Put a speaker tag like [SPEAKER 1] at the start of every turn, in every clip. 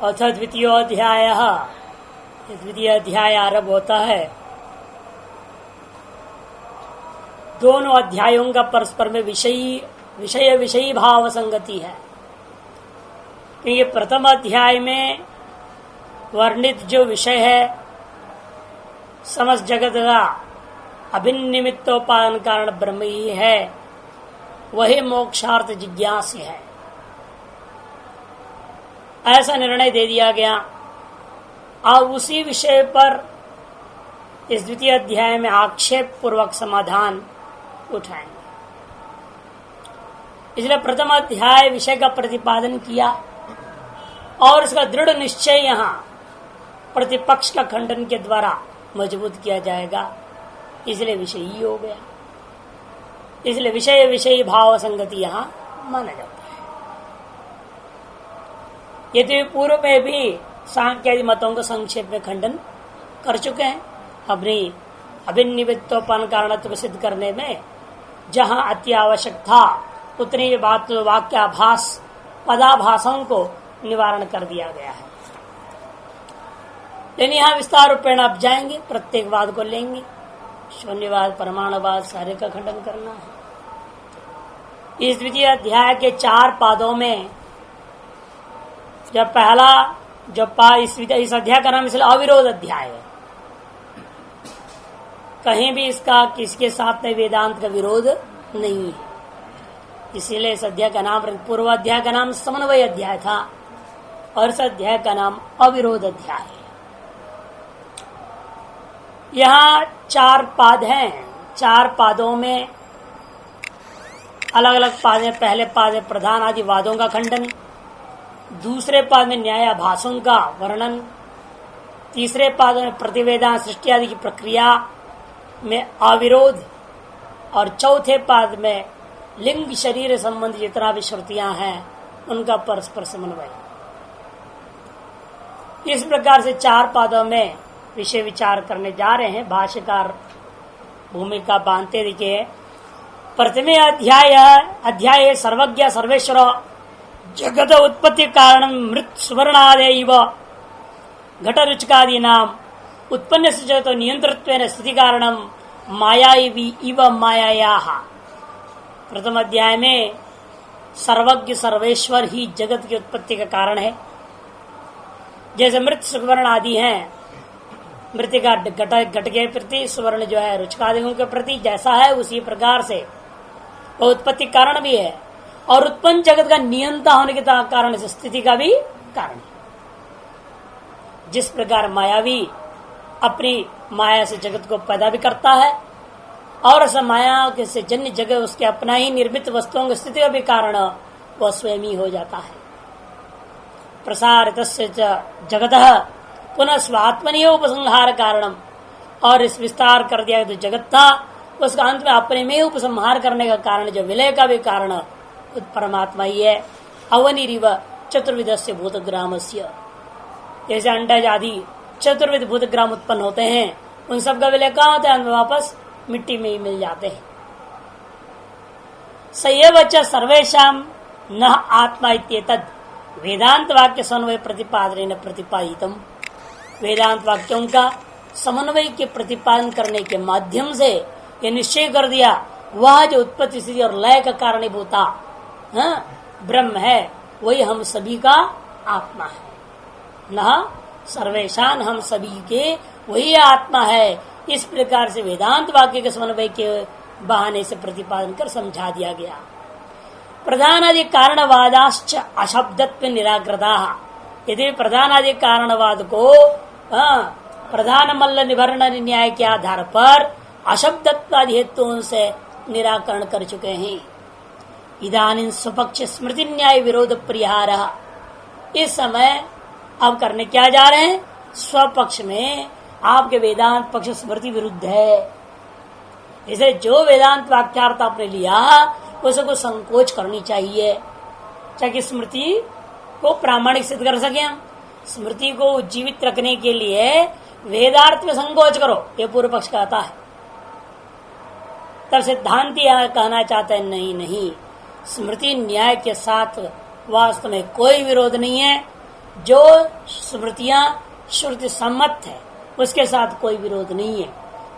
[SPEAKER 1] अथ द्वितीयोऽध्याय। द्वितीय अध्याय आरंभ होता है। दोनों अध्यायों का परस्पर में विषयी भाव संगति है। क्योंकि प्रथम अध्याय में वर्णित जो विषय है समस्त जगत का अभिन्न निमित्तोपादान कारण ब्रह्म ही है, वही मोक्षार्थ जिज्ञास है, ऐसा निर्णय दे दिया गया। अब उसी विषय पर इस द्वितीय अध्याय में आक्षेप पूर्वक समाधान उठाएंगे। इसलिए प्रथम अध्याय विषय का प्रतिपादन किया और इसका दृढ़ निश्चय यहाँ प्रतिपक्ष का खंडन के द्वारा मजबूत किया जाएगा, इसलिए विषयी हो गया। इसलिए विषयी भाव संगति यहाँ माना जाता है। यदि पूर्व में भी सांख्यादि मतों को संक्षेप में खंडन कर चुके हैं। अपनी अभिन्निमित्तोपन कारणत्व सिद्ध करने में जहां अति आवश्यक था उतनी बात वाक्याभास पदाभासों को निवारण कर दिया गया है। लेकिन यहाँ विस्तार रूपेण अब जाएंगे, प्रत्येक वाद को लेंगे। शून्यवाद, परमाणुवाद सारे का खंडन करना है। इस द्वितीय अध्याय के 4 पादों में जब पहला इस अध्याय का नाम इसलिए अविरोध अध्याय है। कहीं भी इसका किसके साथ में वेदांत का विरोध नहीं है, इसीलिए इस अध्याय का नाम, पूर्व अध्याय का नाम समन्वय अध्याय था और इस अध्याय का नाम अविरोध अध्याय है। यहाँ 4 पाद हैं। 4 पादों में अलग अलग पाद में, पहले पाद में प्रधान आदि वादों का खंडन, दूसरे पाद में न्यायाभासों का वर्णन, तीसरे पाद में प्रतिवेदन सृष्टि आदि की प्रक्रिया में अविरोध और चौथे पाद में लिंग शरीर संबंधी जितना भी श्रुतियां हैं उनका परस्पर समन्वय। इस प्रकार से 4 पादों में विषय विचार करने जा रहे हैं। भाष्यकार भूमिका बांधते दिखे। प्रथमे अध्याय सर्वज्ञ सर्वेश्वर जगत उत्पत्ति कारण मृत सुवर्णादेव घट रुचकादी नाम उत्पन्न से जगत नियंत्रत्वेन स्थिति कारणम माया इव मायायाः। प्रथम अध्याय में सर्वज्ञ सर्वेश्वर ही जगत की उत्पत्ति का कारण है। जैसे मृत सुवर्ण आदि हैं, मृतिका घट के प्रति, सुवर्ण जो है रुचकादियों के प्रति जैसा है, उसी प्रकार से वो उत्पत्ति कारण भी है और उत्पन्न जगत का नियंता होने के कारण से स्थिति का भी कारण है। जिस प्रकार मायावी अपनी माया से जगत को पैदा भी करता है और ऐसा माया के से जन्य जगत उसके अपना ही निर्मित वस्तुओं की स्थिति का भी कारण वह स्वयं ही हो जाता है। प्रसारितस्य जगतः पुनः स्वात्मनीय उपसंहार कारणम, और इस विस्तार कर दिया तो जगत था उसका अंत में अपने में उपसंहार करने का कारण जो विलय का भी कारण परमात्मा ही है। अवनिरिव चतुर्विधस्य भूतग्रामस्य, जैसे अंडज आदि चतुर्विध भूतग्राम उत्पन्न होते हैं, उन सब का विलय कहाँ होता है? वापस मिट्टी में ही मिल जाते हैं। सयेव च सर्वेषाम न आत्मा इत्येतद् वेदांत वाक्य समन्वय प्रतिपादन प्रतिपादितम। वेदांत वाक्यों का समन्वय के प्रतिपादन करने के माध्यम से ये निश्चय कर दिया वह जो उत्पत्ति स्थिति और लय का कारणीभूता ब्रह्म है, वही हम सभी का आत्मा है। न सर्वेशान, हम सभी के वही आत्मा है। इस प्रकार से वेदांत वाक्य के समन्वय के बहाने से प्रतिपादन कर समझा दिया गया। प्रधान आदि कारणवादाश्च अशब्दत्व निराकृता। यदि प्रधान आदि कारणवाद को प्रधान मल्ल निभरण न्याय के आधार पर अशब्दत्वादि हेतुओं से निराकरण कर चुके हैं। इदानीं स्वपक्ष स्मृति न्याय विरोध परिहार। इस समय अब करने क्या जा रहे हैं? स्वपक्ष में आपके वेदांत पक्ष स्मृति विरुद्ध है। इसे जो वेदांत वाक्यार्थ आपने लिया उसको संकोच करनी चाहिए, ताकि स्मृति को प्रामाणिक सिद्ध कर सके। हम स्मृति को जीवित रखने के लिए वेदार्थ में संकोच करो, ये पूर्व पक्ष कहता है। तब सिद्धांति कहना चाहते हैं नहीं, स्मृति न्याय के साथ वास्तव में कोई विरोध नहीं है। जो स्मृतियां श्रुति सम्मत है उसके साथ कोई विरोध नहीं है।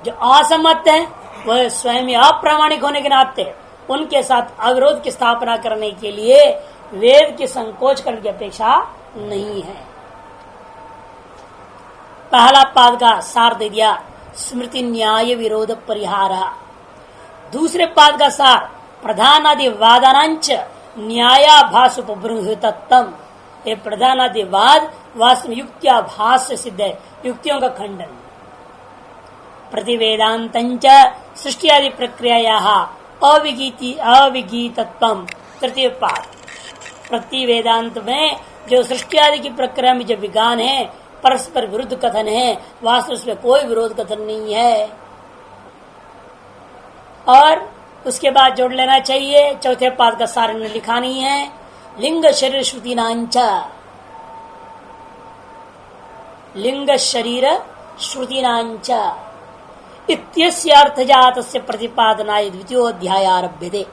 [SPEAKER 1] जो असम्मत है वह स्वयं अप्रामाणिक होने के नाते उनके साथ अविरोध की स्थापना करने के लिए वेद की संकोच करने की अपेक्षा नहीं है। पहला पाद का सार दे दिया, स्मृति न्याय विरोध परिहार। दूसरे पाद का सार, प्रधानादि वादानांच न्यायाभास उपबृंहितत्तम। ये प्रधानादि वाद वास्तव में युक्त्याभास से सिद्ध है, युक्तियों का खंडन। प्रतिवेदांतंच सृष्टि आदि प्रक्रिया अविगीतत्वम। तृतीय पाद, प्रति वेदांत में जो सृष्टि आदि की प्रक्रिया में जो विज्ञान है, परस्पर विरुद्ध कथन है, वास्तव में कोई विरोध कथन नहीं है। और उसके बाद जोड़ लेना चाहिए, चौथे पाद का सार ने लिखा नहीं है, लिंग शरीर श्रुति नांच। लिंग शरीर श्रुति नांच इत्यस्य अर्थजातस्य प्रतिपादनाय द्वितीयोऽध्याय आरभ्यते।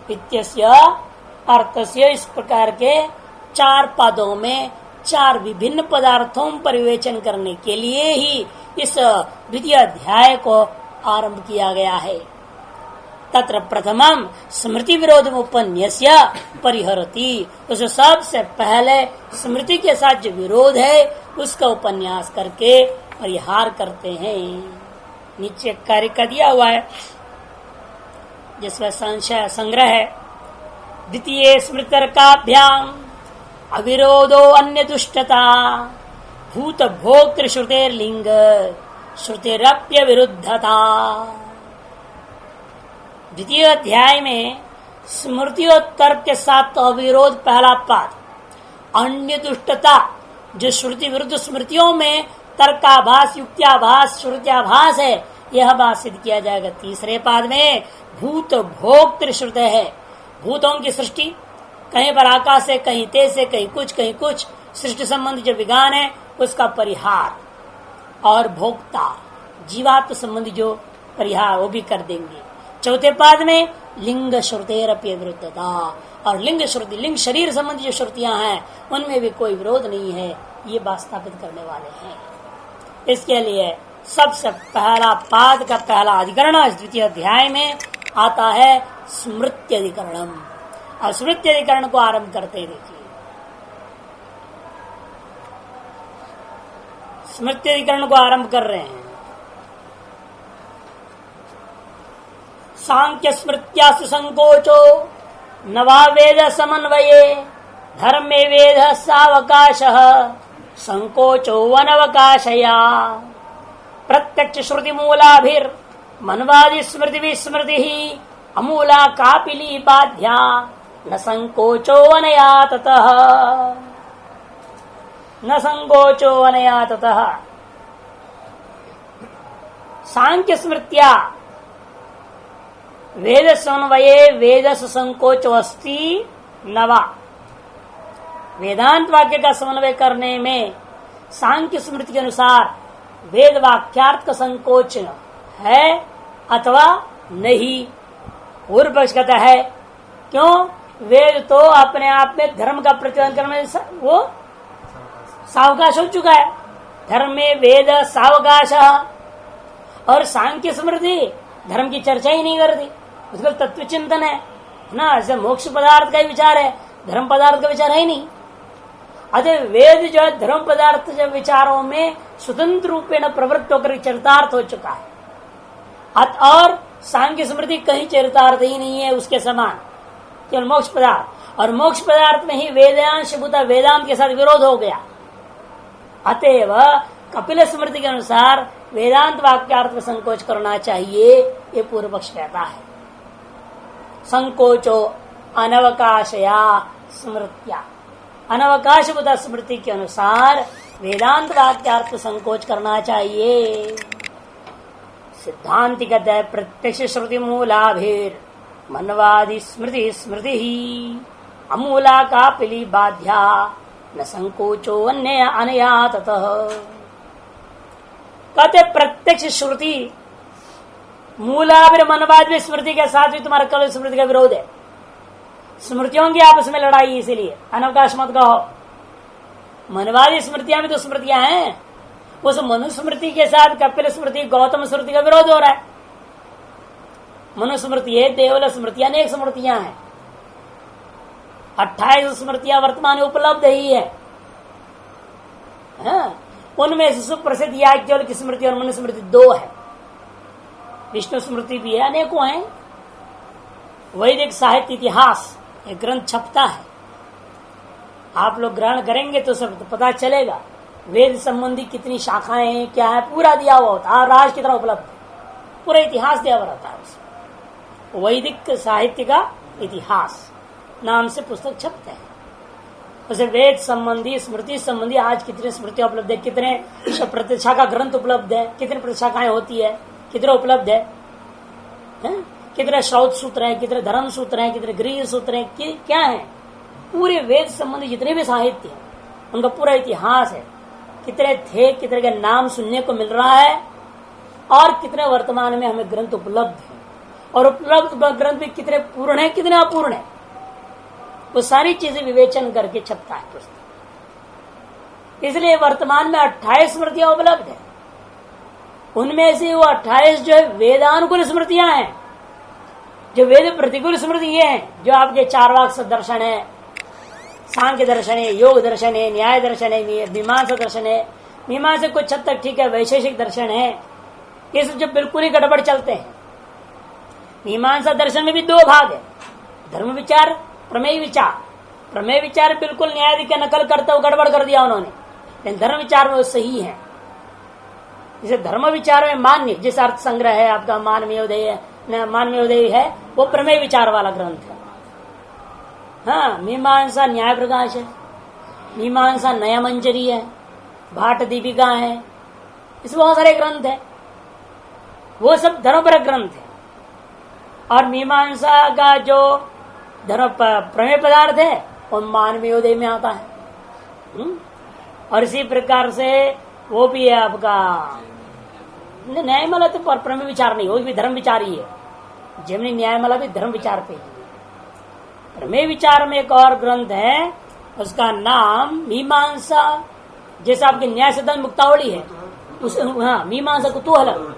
[SPEAKER 1] इत्यस्य अर्थस्य इस प्रकार के चार पादों में चार विभिन्न पदार्थों पर विवेचन करने के लिए ही इस द्वितीय अध्याय को आरंभ किया गया है। तत्र प्रथमम स्मृति विरोध उपन्यास्य परिहरति। उसे सबसे पहले स्मृति के साथ जो विरोध है उसका उपन्यास करके परिहार करते हैं। नीचे कार्य का दिया हुआ है जिसमें संशय संग्रह है। द्वितीय स्मृतर्काभ्याम अविरोधो अन्य दुष्टता भूत भोक्तृ श्रुतेर्लिंग श्रुतिरप्य विरुद्धता। द्वितीय अध्याय में स्मृति और तर्क के साथ अविरोध पहला पाद, अन्य दुष्टता जो श्रुति विरुद्ध स्मृतियों में तर्काभास युक्त्याभास श्रुत्याभास है, यह बात सिद्ध किया जाएगा। तीसरे पाद में भूत भोक्तृ श्रुत है, भूतों की सृष्टि, कहीं पर आकाश से, कहीं तेज से, कहीं कुछ सृष्टि संबंधी जो विज्ञान है उसका परिहार, और भोक्ता जीवात्म संबंधी जो परिहार वो भी कर देंगे। चौथे पाद में लिंग श्रुतेरप्य विरुद्धता, और लिंग श्रुति लिंग शरीर संबंधी जो श्रुतियां हैं उनमें भी कोई विरोध नहीं है, ये बात स्थापित करने वाले हैं। इसके लिए सबसे पहला पाद का पहला अधिकरण द्वितीय अध्याय में आता है स्मृति अधिकरणम। और स्मृति अधिकरण को आरंभ करते देखिए। स्मृति अधिकरण को आरंभ कर रहे हैं। सांख्य स्मृत्यासु संकोचो नवा वेद समन्वये धर्मे वेद सावकाश संकोचो वनवकाशया प्रत्यक्ष श्रुति मूलाभिर मनवादि स्मृति विस्मृति अमूला कापिली बाध्या न संकोचो अनया ततः न संकोचो अनया ततः। सांख्य स्मृत्या वेद समन्वये वेद संकोच अस्ति नवा। वेदांत वाक्य का समन्वय करने में सांख्य स्मृति के अनुसार वेद वाक्यार्थ का संकोच है अथवा नहीं। पूर्व पक्ष कहता है क्यों, वेद तो अपने आप में धर्म का प्रतिपादन करने में वो सावकाश हो चुका है। धर्म में वेद सावकाश, और सांख्य स्मृति धर्म की चर्चा ही नहीं करती, उसका तत्व चिंतन है ना। ऐसे मोक्ष पदार्थ का ही विचार है, धर्म पदार्थ का विचार है नहीं। अतः वेद जो है धर्म पदार्थ जो विचारों में स्वतंत्र रूपेण प्रवृत्त होकर चरितार्थ हो चुका है। और सांख्य स्मृति कहीं चरितार्थ ही नहीं है उसके समान, केवल मोक्ष पदार्थ, और मोक्ष पदार्थ में ही वेदांश भूता वेदांत के साथ विरोध हो गया। अतएव कपिल स्मृति के अनुसार वेदांत वाक्यार्थ में संकोच करना चाहिए, ये पूर्व पक्ष कहता है। संकोचो अनवकाशया स्मृत्या, अनवकाश भूता स्मृति के अनुसार वेदांत वाक्यार्थ संकोच करना चाहिए। सिद्धांति कहते हैं प्रत्यक्ष श्रुति मूलाभिर मनवादि स्मृति स्मृति ही अमूला का पिली बाध्या न संकोचो अन्य अनया ततः। कहते प्रत्यक्ष श्रुति मूलाभिर मनवादि स्मृति के साथ भी तुम्हारा कल स्मृति का विरोध है। स्मृतियों की आपस में लड़ाई, इसीलिए अनवकाश मत कहो। मनवादी स्मृतियां भी तो स्मृतियां हैं। उस मनुस्मृति के साथ कपिल स्मृति, गौतम स्मृति का विरोध हो रहा है। मनुस्मृति है, देवल स्मृतियां अनेक स्मृतियां हैं, 28 स्मृतियां वर्तमान में उपलब्ध ही है। हाँ? उनमें से सुप्रसिद्ध याज्ञवल्क्य की स्मृति और मनुस्मृति 2 है। विष्णु स्मृति भी है, अनेकों हैं। वैदिक साहित्य इतिहास एक ग्रंथ छपता है, आप लोग ग्रहण करेंगे तो सब तो पता चलेगा। वेद संबंधी कितनी शाखाएं हैं, क्या है, पूरा दिया हुआ होता है। राज कितना उपलब्ध है, पूरा इतिहास दिया हुआ रहता है उसमें। वैदिक साहित्य का इतिहास नाम से पुस्तक छपते हैं। उसे वेद संबंधी, स्मृति संबंधी आज कितने स्मृतियां उपलब्ध है, कितने प्रतिशाखा ग्रंथ उपलब्ध है, कितने प्रतिशाखाएं होती है, कितने उपलब्ध है, कितने श्रौत सूत्र है, कितने धर्म सूत्र है, कितने गृह सूत्र है, क्या है। पूरे वेद संबंधी जितने भी साहित्य है उनका पूरा इतिहास है। कितने थे, कितने के नाम सुनने को मिल रहा है और कितने वर्तमान में हमें ग्रंथ उपलब्ध है, और उपलब्ध ग्रंथ भी कितने पूर्ण है, कितने अपूर्ण है, वो सारी चीजें विवेचन करके छपता है पुस्तक। इसलिए वर्तमान में 28 स्मृतियां उपलब्ध है। उनमें से वो 28 जो है वेदानुकूल स्मृतियां हैं। जो वेद प्रतिकूल स्मृति ये है, जो आपके चार्वाक दर्शन है, सांख्य दर्शन है, योग दर्शन है, न्याय दर्शन है, मीमांसा दर्शन है। मीमांसा कुछ हद तक ठीक है, वैशेषिक दर्शन है, ये सब जब बिल्कुल ही गड़बड़ चलते हैं। मीमांसा दर्शन में भी 2 भाग है, धर्म विचार, प्रमेय विचार। प्रमेय विचार बिल्कुल न्यायाधि का नकल करते हुए गड़बड़ कर दिया उन्होंने, लेकिन धर्म विचार में वो सही है। जैसे धर्म विचार में मान्य, जिस अर्थ संग्रह है आपका मानवीयोदय है, वो प्रमेय विचार वाला ग्रंथ है। हाँ, मीमांसा न्याय प्रकाश है, मीमांसा नया मंजरी है, भाट दीपिका है, इसमें बहुत सारे ग्रंथ है, वो सब धर्मपरक ग्रंथ है। और मीमांसा का जो धर्म प्रमेय पदार्थ है वो मानवीयोदय में आता है। और इसी प्रकार से वो भी है आपका न्यायमाला, तो प्रमेय विचार नहीं, वो भी धर्म विचार ही है। जैमिनी न्यायमाला भी धर्म विचार पे ही। प्रमेय विचार में एक और ग्रंथ है, उसका नाम मीमांसा, जैसे आपकी न्याय सिद्धांत मुक्तावली है, उस मीमांसा कुतूहलम।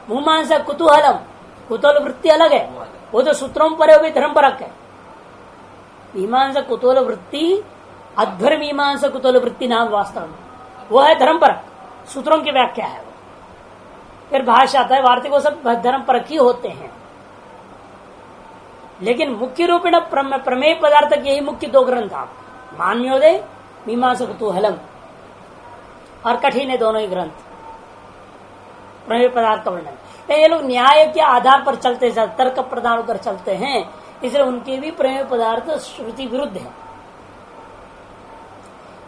[SPEAKER 1] मीमांसा कुतूहलम, कुतूहल वृत्ति अलग है, वो तो सूत्रों पर है, वो भी धर्म परक है। मीमांसा कुतूहल वृत्ति, अध्वर मीमांसा कुतूहल वृत्ति नाम वास्तव में वो है धर्म परक, सूत्रों की व्याख्या है वो। फिर भाष्य आता है, वार्तिक, वो सब धर्म परक ही होते हैं। लेकिन मुख्य रूप में प्रमेय पदार्थ के यही मुख्य 2 ग्रंथ आप, मानवीयोदय, मीमांसा कुतूहलम, और कठिन है दोनों ही ग्रंथ प्रमेय पदार्थ का वर्णन। ये लोग न्याय के आधार पर चलते, तर्क प्रदान होकर चलते हैं, इसलिए उनके भी प्रमेय पदार्थ श्रुति विरुद्ध है।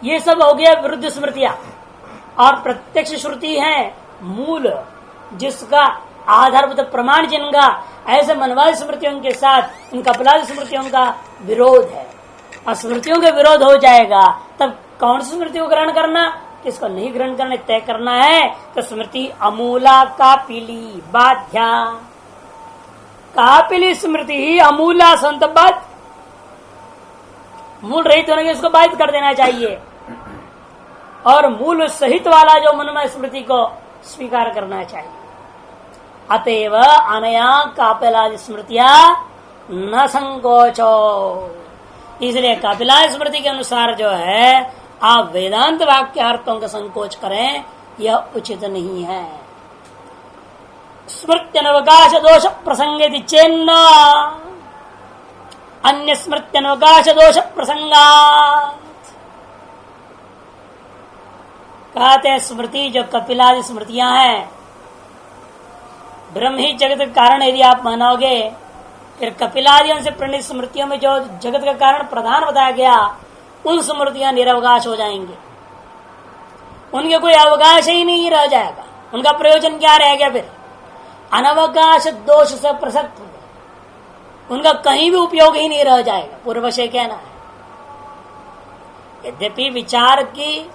[SPEAKER 1] ये सब हो गया विरुद्ध स्मृतियां। और प्रत्यक्ष श्रुति है मूल, जिसका आधारभूत प्रमाण जिनका, ऐसे मनवादी स्मृतियों के साथ इन कपिलादी स्मृतियों का विरोध है। और स्मृतियों का विरोध हो जाएगा तब कौन सी स्मृति को ग्रहण करना, किसको नहीं ग्रहण करना, तय करना है। तो स्मृति अमूला कापिली बाध्या, कापिली स्मृति ही अमूला संतबद्ध, मूल रहित होने के उसको बाधित कर देना चाहिए, और मूल सहित वाला जो मनमय स्मृति को स्वीकार करना चाहिए। अतएव अनया कापिलादि स्मृतिया न संकोचो, इसलिए कापिलादि स्मृति के अनुसार जो है आप वेदांत वाक्यार्थों का संकोच करें, यह उचित नहीं है। स्मृत्यनवकाश दोष प्रसंगे चेन्न अन्य स्मृत्यनवकाश दोष प्रसंगात्, कहते हैं स्मृति जो कपिलादि स्मृतियां हैं, ब्रह्म ही जगत का कारण यदि आप मानोगे, फिर कपिलादियों से प्रणीत स्मृतियों में जो जगत का कारण प्रधान बताया गया, उन स्मृतियां निरवकाश हो जाएंगे, उनके कोई अवकाश ही नहीं रह जाएगा। उनका प्रयोजन क्या रह गया? फिर अनवकाश दोष से प्रसक्त हो गए, उनका कहीं भी उपयोग ही नहीं रह जाएगा। पूर्व से कहना है, यद्यपि विचार की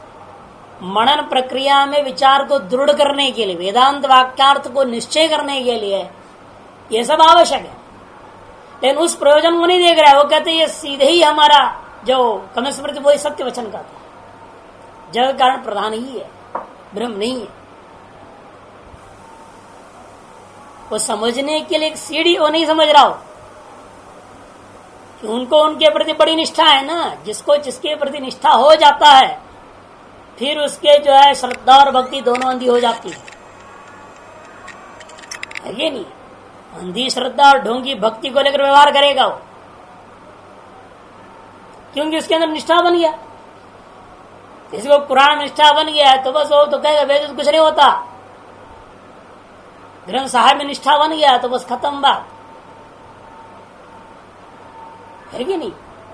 [SPEAKER 1] मनन प्रक्रिया में विचार को दृढ़ करने के लिए, वेदांत वाक्यार्थ को निश्चय करने के लिए यह सब आवश्यक है, लेकिन उस प्रयोजन को नहीं देख रहा है। वो कहते ये सीधे ही हमारा जो कमस्मृति वो सत्य वचन का था, जगत कारण प्रधान ही है, ब्रह्म नहीं है। वो समझने के लिए एक सीढ़ी वो नहीं समझ रहा हो कि उनको उनके प्रति बड़ी निष्ठा है ना। जिसको जिसके प्रति निष्ठा हो जाता है फिर उसके जो है श्रद्धा और भक्ति दोनों अंधी हो जाती है ये नहीं। अंधी श्रद्धा और ढोंगी भक्ति को लेकर व्यवहार करेगा वो, क्योंकि उसके अंदर निष्ठा बन गया। किसी को पुराण में निष्ठा बन गया है तो बस वो तो कहेगा वेद कुछ नहीं होता। ग्रंथ साहिब में निष्ठा बन गया तो बस खत्म बात है कि नहीं।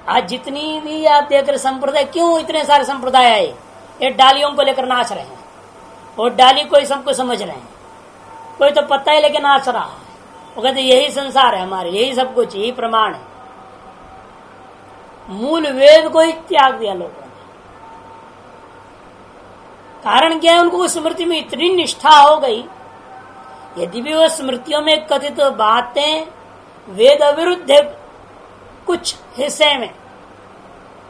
[SPEAKER 1] आज जितनी भी आप देख रहे संप्रदाय, क्यों इतने सारे संप्रदाय आए, ये डालियों को लेकर नाच रहे हैं और डाली कोई सबको समझ रहे हैं, कोई तो पता ही लेके नाच रहा है। वो कहते यही संसार है हमारे, यही सब कुछ, यही प्रमाण है। मूल वेद को ही त्याग दिया लोगों ने। कारण क्या है, उनको उस स्मृति में इतनी निष्ठा हो गई, यदि भी वो स्मृतियों में कथित बातें वेद विरुद्ध है कुछ हिस्से में,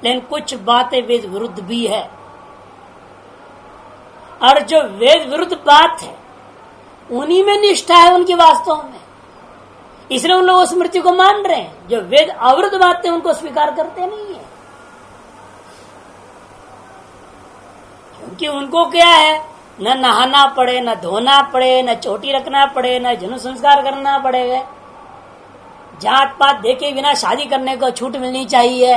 [SPEAKER 1] लेकिन कुछ बातें वेद विरुद्ध भी है। और जो वेद विरुद्ध बात है उन्हीं में निष्ठा है उनकी वास्तव में, इसलिए उन लोग उस स्मृति को मान रहे हैं। जो वेद अविरुद्ध बातें उनको स्वीकार करते नहीं है, क्योंकि उनको क्या है, न नहाना पड़े, न धोना पड़े, न चोटी रखना पड़े, न जन्म संस्कार करना पड़ेगा, जात पात देखे बिना शादी करने को छूट मिलनी चाहिए,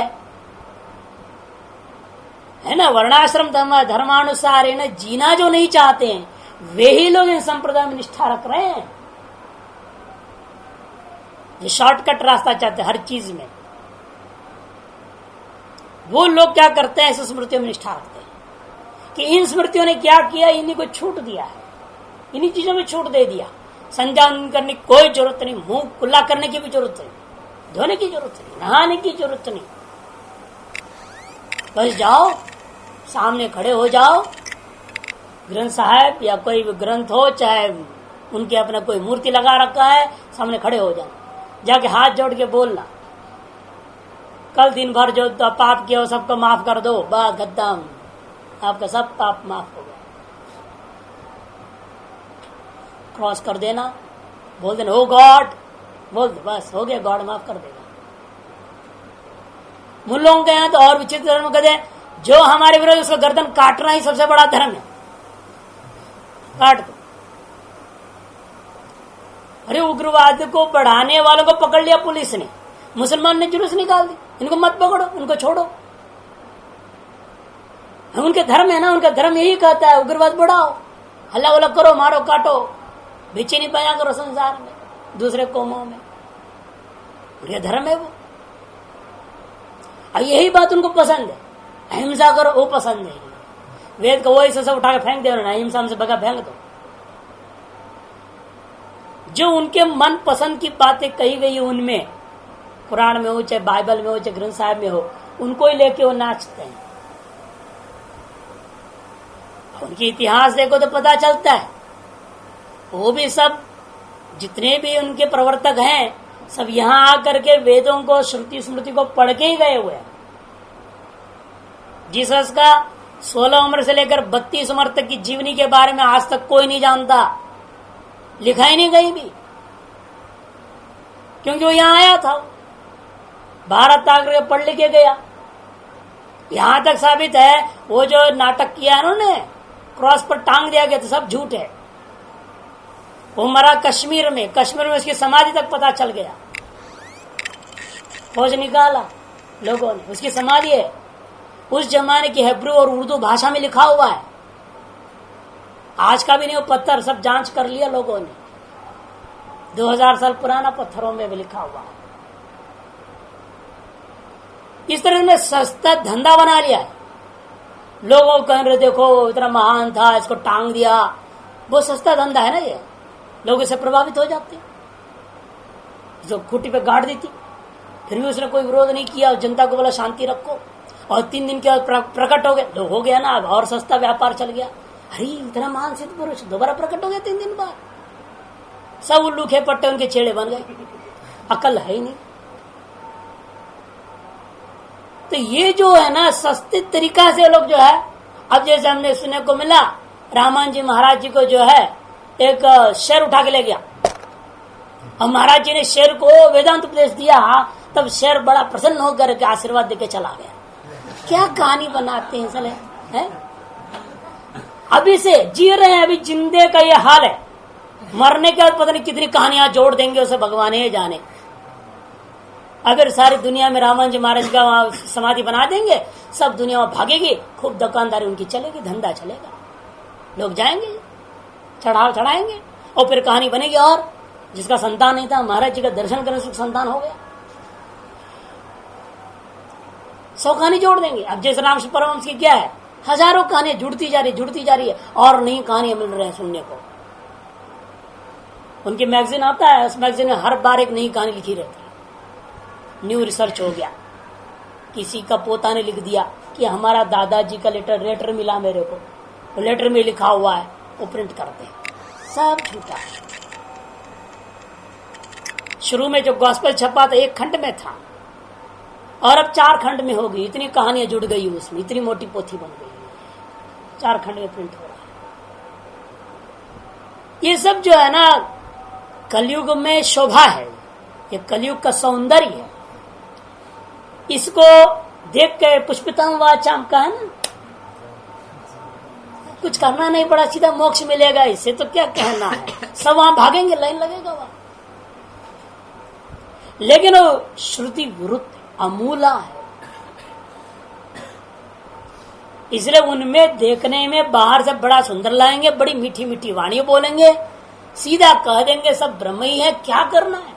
[SPEAKER 1] है ना। वर्णाश्रम धर्मानुसार है ना, जीना जो नहीं चाहते हैं वे ही लोग इन संप्रदाय में निष्ठा रख रहे हैं। ये शॉर्टकट रास्ता चाहते हैं हर चीज में। वो लोग क्या करते हैं, ऐसे स्मृतियों में निष्ठा रखते हैं कि इन स्मृतियों ने क्या किया, इन्हीं को छूट दिया है, इन्हीं चीजों में छूट दे दिया। संध्यावंदन करने की कोई जरूरत नहीं, मुंह खुला करने की भी जरूरत नहीं, धोने की जरूरत नहीं, नहाने की जरूरत नहीं। बस जाओ, सामने खड़े हो जाओ, ग्रंथ साहिब या कोई ग्रंथ हो, चाहे उनके अपना कोई मूर्ति लगा रखा है, सामने खड़े हो जाओ, जाके हाथ जोड़ के बोलना, कल दिन भर जो पाप किया वो सबको माफ कर दो, बस गद्दाम आपका सब पाप माफ हो गया। क्रॉस कर देना, बोल देना ओ गॉड, बोल दो, बस हो गया, गॉड माफ कर देगा। मुन लोगों के यहाँ तो और विचित्र धर्म कहते हैं, जो हमारे विरोध उसका गर्दन काटना ही सबसे बड़ा धर्म है, काट दो। अरे उग्रवाद को बढ़ाने वालों को पकड़ लिया पुलिस ने, मुसलमान ने जुलूस निकाल दी, इनको मत पकड़ो, इनको छोड़ो। उनके धर्म है ना, उनका धर्म यही कहता है उग्रवाद बढ़ाओ, हल्ला उल्ला करो, मारो काटो, बेचैनी पैदा करो संसार में, दूसरे कौमों में, उनका धर्म है वो। और यही बात उनको पसंद है, अहिंसा करो वो पसंद है। वेद का वही सब उठा के फेंक दे, अहिंसा हमसे बगा फेंक दो। जो उनके मन पसंद की बातें कही गई उनमें, पुराण में हो, चाहे बाइबल में हो, चाहे ग्रंथ साहिब में हो, उनको ही लेके वो नाचते हैं। उनके इतिहास देखो तो पता चलता है, वो भी सब जितने भी उनके प्रवर्तक हैं सब यहां आकर के वेदों को, श्रुति स्मृति को पढ़ के ही गए हुए हैं। जीसस का 16 उम्र से लेकर 32 उम्र तक की जीवनी के बारे में आज तक कोई नहीं जानता, लिखा ही नहीं कहीं भी, क्योंकि वो यहां आया था, भारत आकर पढ़ लिख के गया। यहां तक साबित है वो जो नाटक किया उन्होंने, क्रॉस पर टांग दिया गया, तो सब झूठ है। वो मरा कश्मीर में, कश्मीर में उसकी समाधि तक पता चल गया, खोज निकाला लोगों ने, उसकी समाधि है। उस जमाने की हिब्रू और उर्दू भाषा में लिखा हुआ है, आज का भी नहीं, वो पत्थर सब जांच कर लिया लोगों ने, 2000 साल पुराना पत्थरों में भी लिखा हुआ है। इस तरह ने सस्ता धंधा बना लिया है। लोगों कह रहे देखो इतना महान था, इसको टांग दिया, वो सस्ता धंधा है ना ये, लोग इससे प्रभावित हो जाते। जो खूटी पे गाड़ दी थी, फिर भी उसने कोई विरोध नहीं किया, जनता को बोला शांति रखो, और 3 दिन के बाद प्रकट हो गए, हो गया ना, और सस्ता व्यापार चल गया। अरे इतना महान सिद्ध पुरुष दोबारा प्रकट हो गया 3 दिन बाद, सब उल्लू खे पट्टे उनके चेड़े बन गए, अकल है ही नहीं। तो ये जो है ना, सस्ते तरीका से लोग जो है अब जैसे हमने सुनने को मिला, रामायण जी महाराज जी को जो है एक शेर उठा के ले गया, और महाराज जी ने शेर को वेदांत उपदेश दिया, तब शेर बड़ा प्रसन्न होकर के आशीर्वाद देके चला गया। क्या कहानी बनाते हैं साले, हैं? अभी से जी रहे हैं, अभी जिंदे का ये हाल है, मरने के बाद पता नहीं कितनी कहानियां जोड़ देंगे, उसे भगवान ही जाने। अगर सारी दुनिया में रामायण जी महाराज का वहां समाधि बना देंगे, सब दुनिया में भागेगी, खूब दुकानदारी उनकी चलेगी, धंधा चलेगा, लोग जाएंगे, चढ़ाव चढ़ाएंगे, और फिर कहानी बनेगी। और जिसका संतान नहीं था, महाराज जी का दर्शन करने से संतान हो गया, 100 कहानी जोड़ देंगे। अब जैसे रामकृष्ण परमहंस की क्या है, हजारों कहानियां जुड़ती जा रही है, और नई कहानियां मिल रही है सुनने को। उनकी मैगजीन आता है, उस मैगजीन में हर बार एक नई कहानी लिखी रहती है। न्यू रिसर्च हो गया, किसी का पोता ने लिख दिया कि हमारा दादाजी का लेटर मिला मेरे को, तो लेटर में लिखा हुआ है, वो प्रिंट करते हैं, सब झूठा। शुरू में जो गॉस्पेल छपा था 1 खंड में था, और अब 4 खंड में हो गई, इतनी कहानियां जुड़ गई उसमें, इतनी मोटी पोथी बन गई, 4 खंड में प्रिंट हो रहा है। ये सब जो है ना कलयुग में शोभा है, ये कलयुग का सौंदर्य है। इसको देख के पुष्पितम वाचाम का है ना, कुछ करना नहीं पड़ा, सीधा मोक्ष मिलेगा, इससे तो क्या कहना है, सब वहां भागेंगे, लाइन लगेगा वहां। लेकिन वो श्रुति विरुद्ध अमूला है, इसलिए उनमें देखने में बाहर से बड़ा सुंदर लाएंगे, बड़ी मीठी मीठी वाणी बोलेंगे, सीधा कह देंगे सब ब्रह्म ही है, क्या करना है।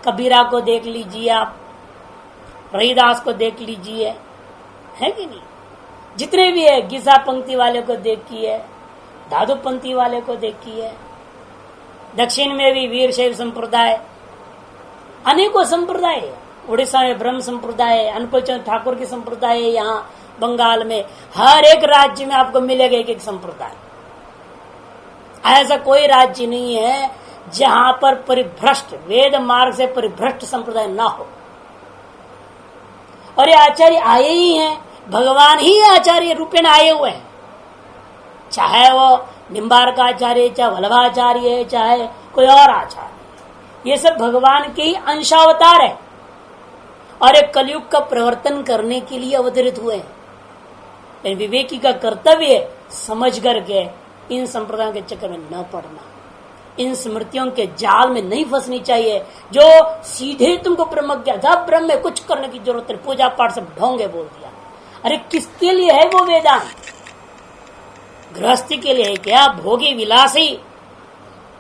[SPEAKER 1] कबीरा को देख लीजिए आप, रहीदास को देख लीजिए, है कि नहीं, जितने भी है, गीसा पंक्ति वाले को देखिए, धातु पंक्ति वाले को देखिए, दक्षिण में भी वीर शैव संप्रदाय, अनेकों संप्रदाय है। उड़ीसा में ब्रह्म संप्रदाय है, अनुकूलचंद्र ठाकुर की संप्रदाय है, यहाँ बंगाल में हर एक राज्य में आपको मिलेगा एक एक संप्रदाय। ऐसा कोई राज्य नहीं है जहां पर परिभ्रष्ट, वेद मार्ग से परिभ्रष्ट संप्रदाय ना हो। और ये आचार्य आए ही हैं, भगवान ही आचार्य रूपेण आए हुए हैं, चाहे वो निम्बार्क आचार्य, चाहे वल्लभाचार्य, चाहे कोई और आचार्य, ये सब भगवान के ही अंशावतार है, और एक कलयुग का प्रवर्तन करने के लिए अवतरित हुए हैं। विवेकी का कर्तव्य समझ करके इन संप्रदायों के चक्कर में न पड़ना, इन स्मृतियों के जाल में नहीं फंसनी चाहिए, जो सीधे तुमको ब्रह्म ज्ञान, ब्रह्म में कुछ करने की जरूरत नहीं, पूजा पाठ सब ढोंगे बोल दिया। अरे किसके लिए है वो वेदांत? गृहस्थी के लिए है क्या? भोगी विलासी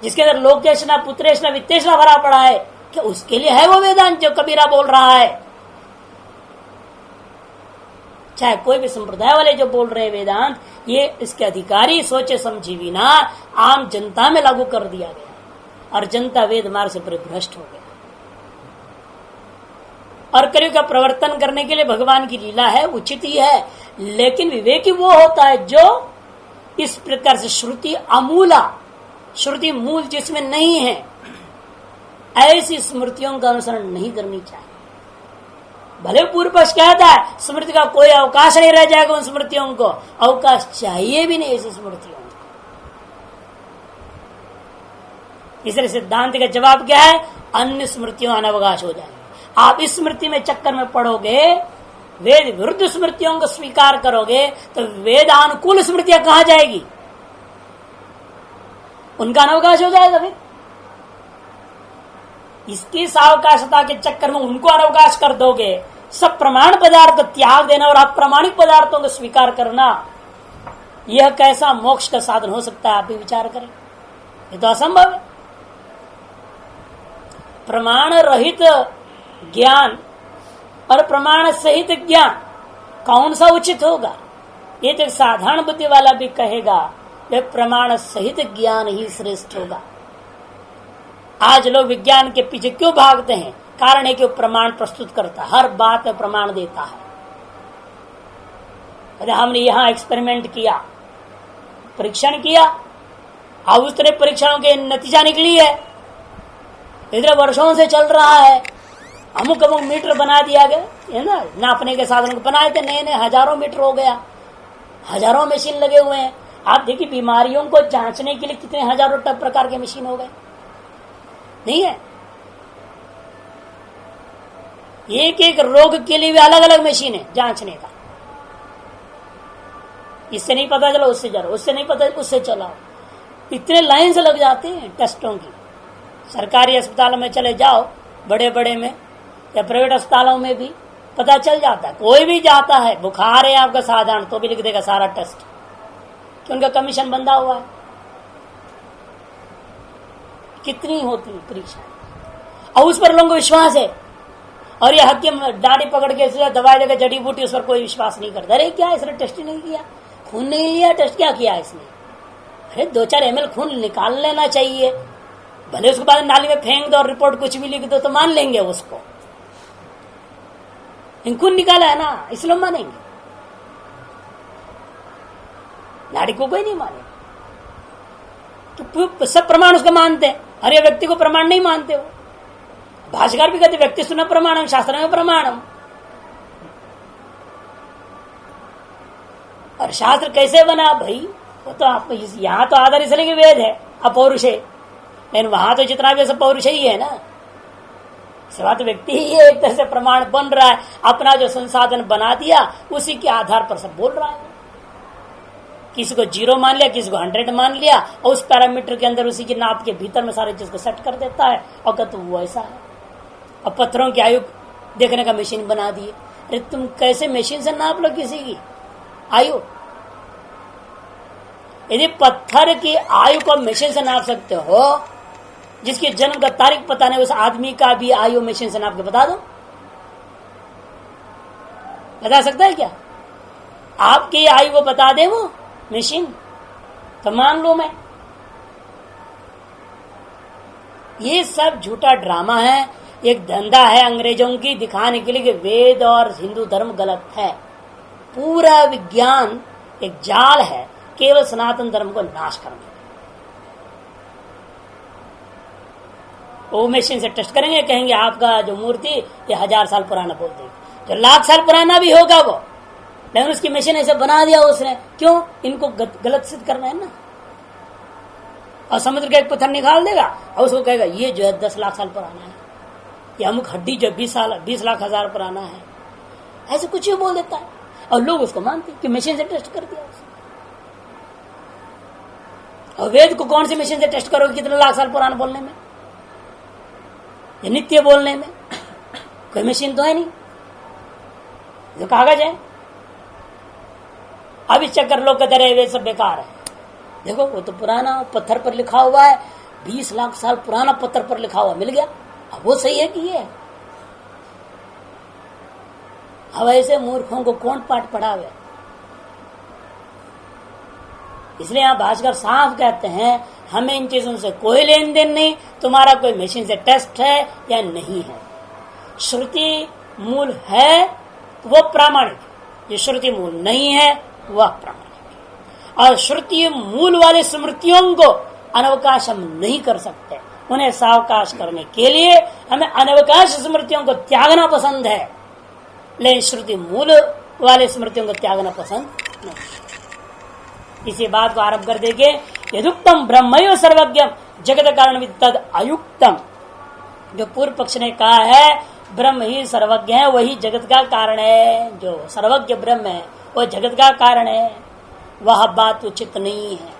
[SPEAKER 1] जिसके अंदर लोकेशना पुत्रेशना वित्तेशना भरा पड़ा है, क्या उसके लिए है वो वेदांत जो कबीरा बोल रहा है? चाहे कोई भी संप्रदाय वाले जो बोल रहे हैं वेदांत, ये इसके अधिकारी सोचे समझी बिना आम जनता में लागू कर दिया गया, और जनता वेद मार्ग से परिभ्रष्ट हो गया। और कलयुग का प्रवर्तन करने के लिए भगवान की लीला है, उचित ही है, लेकिन विवेकी वो होता है जो इस प्रकार से श्रुति अमूला, श्रुति मूल जिसमें नहीं है, ऐसी स्मृतियों का अनुसरण नहीं करनी चाहिए। भले पूर्व पक्ष कहता है स्मृति का कोई अवकाश नहीं रह जाएगा, उन स्मृतियों को अवकाश चाहिए भी नहीं ऐसी स्मृतियों को। इसलिए सिद्धांत का जवाब क्या है? अन्य स्मृतियों अनवकाश हो जाएंगे। आप इस स्मृति में चक्कर में पड़ोगे, वेद विरुद्ध स्मृतियों को स्वीकार करोगे, तो वेदानुकूल स्मृतियां कहां जाएगी? उनका अनवकाश हो जाएगा। फिर इसकी सावकाशता के चक्कर में उनको अनवकाश कर दोगे, सब प्रमाण पदार्थ त्याग देना और अप्रमाणिक पदार्थों को स्वीकार करना, यह कैसा मोक्ष का साधन हो सकता है? आप भी विचार करें, ये तो असंभव है। प्रमाण रहित ज्ञान और प्रमाण सहित ज्ञान कौन सा उचित होगा? ये तो साधारण बुद्धि वाला भी कहेगा वे प्रमाण सहित ज्ञान ही श्रेष्ठ होगा। आज लोग विज्ञान के पीछे क्यों भागते हैं? कारण है कि वो प्रमाण प्रस्तुत करता है, हर बात में प्रमाण देता है। अरे हमने यहां एक्सपेरिमेंट किया, परीक्षण किया, अब उस तरह परीक्षणों के नतीजा निकली है, इधर वर्षों से चल रहा है, अमुक अमुक मीटर बना दिया गया है ना, नापने के साधनों को बनाए थे, नए नए हजारों मीटर हो गया, हजारों मशीन लगे हुए हैं। आप देखिए बीमारियों को जांचने के लिए कितने हजारों प्रकार के मशीन हो गए, नहीं है? एक एक रोग के लिए भी अलग अलग मशीन है जांचने का। इससे नहीं पता चला उससे चलो, उससे नहीं पता उससे चलाओ। इतने लाइन से लग जाते हैं टेस्टों की। सरकारी अस्पतालों में चले जाओ, बड़े बड़े में या प्राइवेट अस्पतालों में भी पता चल जाता है। कोई भी जाता है, बुखार है आपका साधारण, तो भी लिख देगा सारा टेस्ट, कि उनका कमीशन बंधा हुआ है। कितनी होती है परीक्षा, और उस पर लोगों को विश्वास है। और ये हकीम दाढ़ी पकड़ के दवाई देकर जड़ी बूटी, उस पर कोई विश्वास नहीं करता। अरे क्या इसने टेस्ट नहीं किया, खून नहीं लिया, टेस्ट क्या किया इसने? अरे 2-4 ml खून निकाल लेना चाहिए, भले उसके बाद नाली में फेंक दो और रिपोर्ट कुछ भी लिख दो तो मान लेंगे उसको। खून निकाला है ना, इसलिए मानेंगे, नाड़ी को कोई नहीं मानेगा। तो सब प्रमाण उसको मानते हैं, हर व्यक्ति को प्रमाण नहीं मानते। वो भाष्यकार भी कहते व्यक्ति सुना प्रमाणम शास्त्र में प्रमाणम। और शास्त्र कैसे बना भाई, वो तो आप यहाँ तो आधार इसलिए कि वेद है, अपौरुष है, लेकिन वहां तो जितना भी सब पौरुष ही है ना। इस बात व्यक्ति ही एक तरह से प्रमाण बन रहा है, अपना जो संसाधन बना दिया उसी के आधार पर सब बोल रहा है। किसी को 0 मान लिया, किसी को 100 मान लिया, और उस पैरामीटर के अंदर उसी की नाप के भीतर में सारे चीज को सेट कर देता है और कहते वो ऐसा है। अब पत्थरों की आयु देखने का मशीन बना दिए। अरे तुम कैसे मशीन से नाप लो किसी की आयु? यदि पत्थर की आयु को मशीन से नाप सकते हो, जिसके जन्म का तारीख पता नहीं, उस आदमी का भी आयु मशीन से नाप के बता दो, बता सकता है क्या? आपकी आयु को बता दे वो मशीन, तो मान लो मैं। ये सब झूठा ड्रामा है, एक धंधा है अंग्रेजों की दिखाने के लिए कि वेद और हिंदू धर्म गलत है। पूरा विज्ञान एक जाल है केवल सनातन धर्म को नाश करने। वो मशीन से टेस्ट करेंगे, कहेंगे आपका जो मूर्ति ये 1000 साल पुराना बोल देगी, जो 1,00,000 साल पुराना भी होगा वो, लेकिन उसकी मशीन ऐसे बना दिया उसने। क्यों? इनको गलत सिद्ध करना है ना। और समुद्र का एक पत्थर निकाल देगा और उसको कहेगा ये जो है 10 लाख साल पुराना है, ये अमुक हड्डी जो 20 लाख हजार पुराना है, ऐसे कुछ भी बोल देता है। और लोग उसको मानते कि मशीन से टेस्ट कर दिया उसने। और वेद को कौन सी मशीन से टेस्ट करोगे कितने लाख साल पुराना बोलने में, ये नित्य बोलने में? कोई मशीन तो है नहीं, जो कागज है। अब इस चक्कर लोग कहते रहे वे सब बेकार है। देखो वो तो पुराना पत्थर पर लिखा हुआ है, 20 लाख साल पुराना पत्थर पर लिखा हुआ मिल गया, अब वो सही है कि ये? अब ऐसे मूर्खों को कौन पाठ पढ़ावे? इसलिए यहाँ भाष्यकार साफ कहते हैं हमें इन चीजों से कोई लेन देन नहीं, तुम्हारा कोई मशीन से टेस्ट है या नहीं है। श्रुति मूल है वो प्रामाणिक, ये श्रुति मूल नहीं है वह प्रामाणिक। और श्रुति मूल वाले स्मृतियों को अनवकाश हम नहीं कर सकते, उन्हें सावकाश करने के लिए हमें अनवकाश स्मृतियों को त्यागना पसंद है, लेकिन श्रुति मूल वाले स्मृतियों को त्यागना पसंद नहीं। इसी बात को आरंभ कर देंगे। यदुक्तम ब्रह्मैव सर्वज्ञम जगत कारण तद अयुक्तम। जो पूर्व पक्ष ने कहा है ब्रह्म ही सर्वज्ञ है, वही जगत का कारण है, जो सर्वज्ञ ब्रह्म है वो जगत का कारण है, वह बात उचित नहीं है।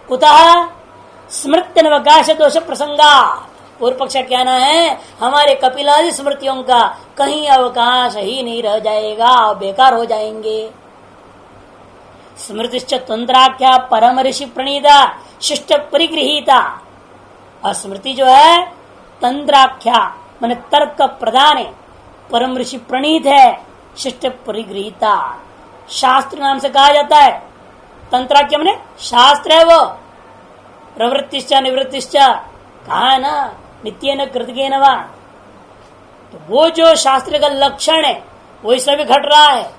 [SPEAKER 1] कुतः स्मृति अवकाश दोष प्रसंगा। पूर्व पक्ष कहना है हमारे कपिलादि स्मृतियों का कहीं अवकाश ही नहीं रह जाएगा, बेकार हो जाएंगे। स्मृतिश्च तंत्राख्या परम ऋषि प्रणीता शिष्ट परिगृहीता। और स्मृति जो है तंत्राख्या माने तर्क प्रदान है, परम ऋषि प्रणीत है, शिष्ट परिगृहीता शास्त्र नाम से कहा जाता है। तंत्राख्या माने शास्त्र है वो, प्रवृत्तिश्च निवृत्तिश्च कहा है ना, नित्य न कृतज्ञ न वा। तो वो जो शास्त्र का लक्षण है वो इसमें भी घट रहा है।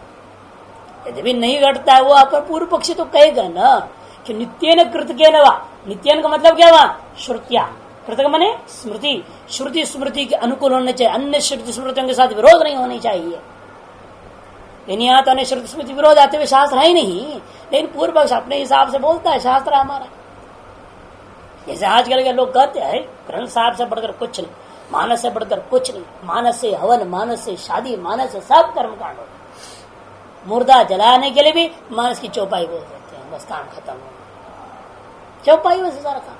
[SPEAKER 1] यदि भी नहीं घटता है वो आप पूर्व पक्षी तो कहेगा ना कि नित्य न कृतज्ञ न वा। नित्य का मतलब क्या हुआ? श्रुतिया। कृतज्ञ माने स्मृति, श्रुति स्मृति के अनुकूल होने चाहिए, अन्य श्रुति स्मृतियों के साथ विरोध नहीं होनी चाहिए। यहाँ तो श्रुति स्मृति विरोध आते हुए शास्त्र है ही नहीं, लेकिन पूर्व पक्ष अपने हिसाब से बोलता है शास्त्र हमारा। जैसे आजकल के लोग कहते हैं ग्रंथ साहब से बढ़कर कुछ नहीं, मानस से बढ़कर कुछ नहीं, मानस से हवन, मानस से शादी, मानस से सब कर्म कांड होता है। मुर्दा जलाने के लिए भी मानस की चौपाई बोल देते हैं, बस काम खत्म हो, चौपाई में से सारा काम।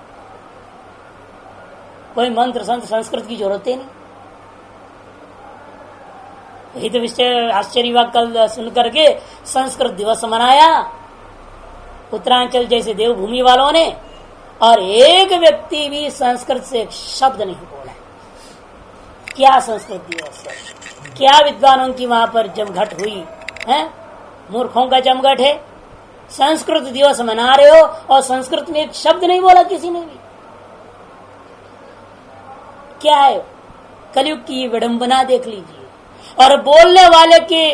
[SPEAKER 1] कोई मंत्र संस्कृत की जरूरत ही नहीं। यही तो विषय आश्चर्य हुआ कल सुन करके। संस्कृत दिवस मनाया उत्तरांचल जैसे देवभूमि वालों ने, और एक व्यक्ति भी संस्कृत से एक शब्द नहीं बोला। क्या संस्कृत दिवस है, क्या विद्वानों की वहां पर जमघट हुई है, मूर्खों का जमघट है। संस्कृत दिवस मना रहे हो और संस्कृत में एक शब्द नहीं बोला किसी ने भी। क्या है कलयुग की विडंबना देख लीजिए। और बोलने वाले की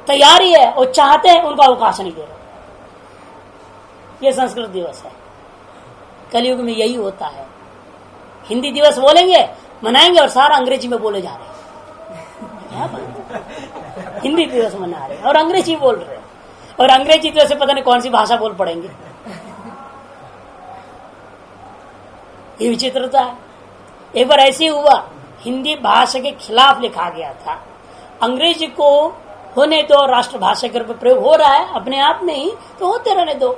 [SPEAKER 1] तैयारी है, वो चाहते हैं, उनका अवकाश नहीं दे रहे। ये संस्कृत दिवस है। कलयुग में यही होता है। हिंदी दिवस बोलेंगे, मनाएंगे, और सारा अंग्रेजी में बोले जा रहे हैं। हिंदी दिवस मना रहे हैं और अंग्रेजी बोल रहे हैं, और अंग्रेजी दिवस से पता नहीं कौन सी भाषा बोल पड़ेंगे। ये विचित्रता है। एक बार ऐसे हुआ, हिंदी भाषा के खिलाफ लिखा गया था। अंग्रेजी को होने दो, राष्ट्रभाषा के रूप में प्रयोग हो रहा है अपने आप में ही, तो होते रहने दो।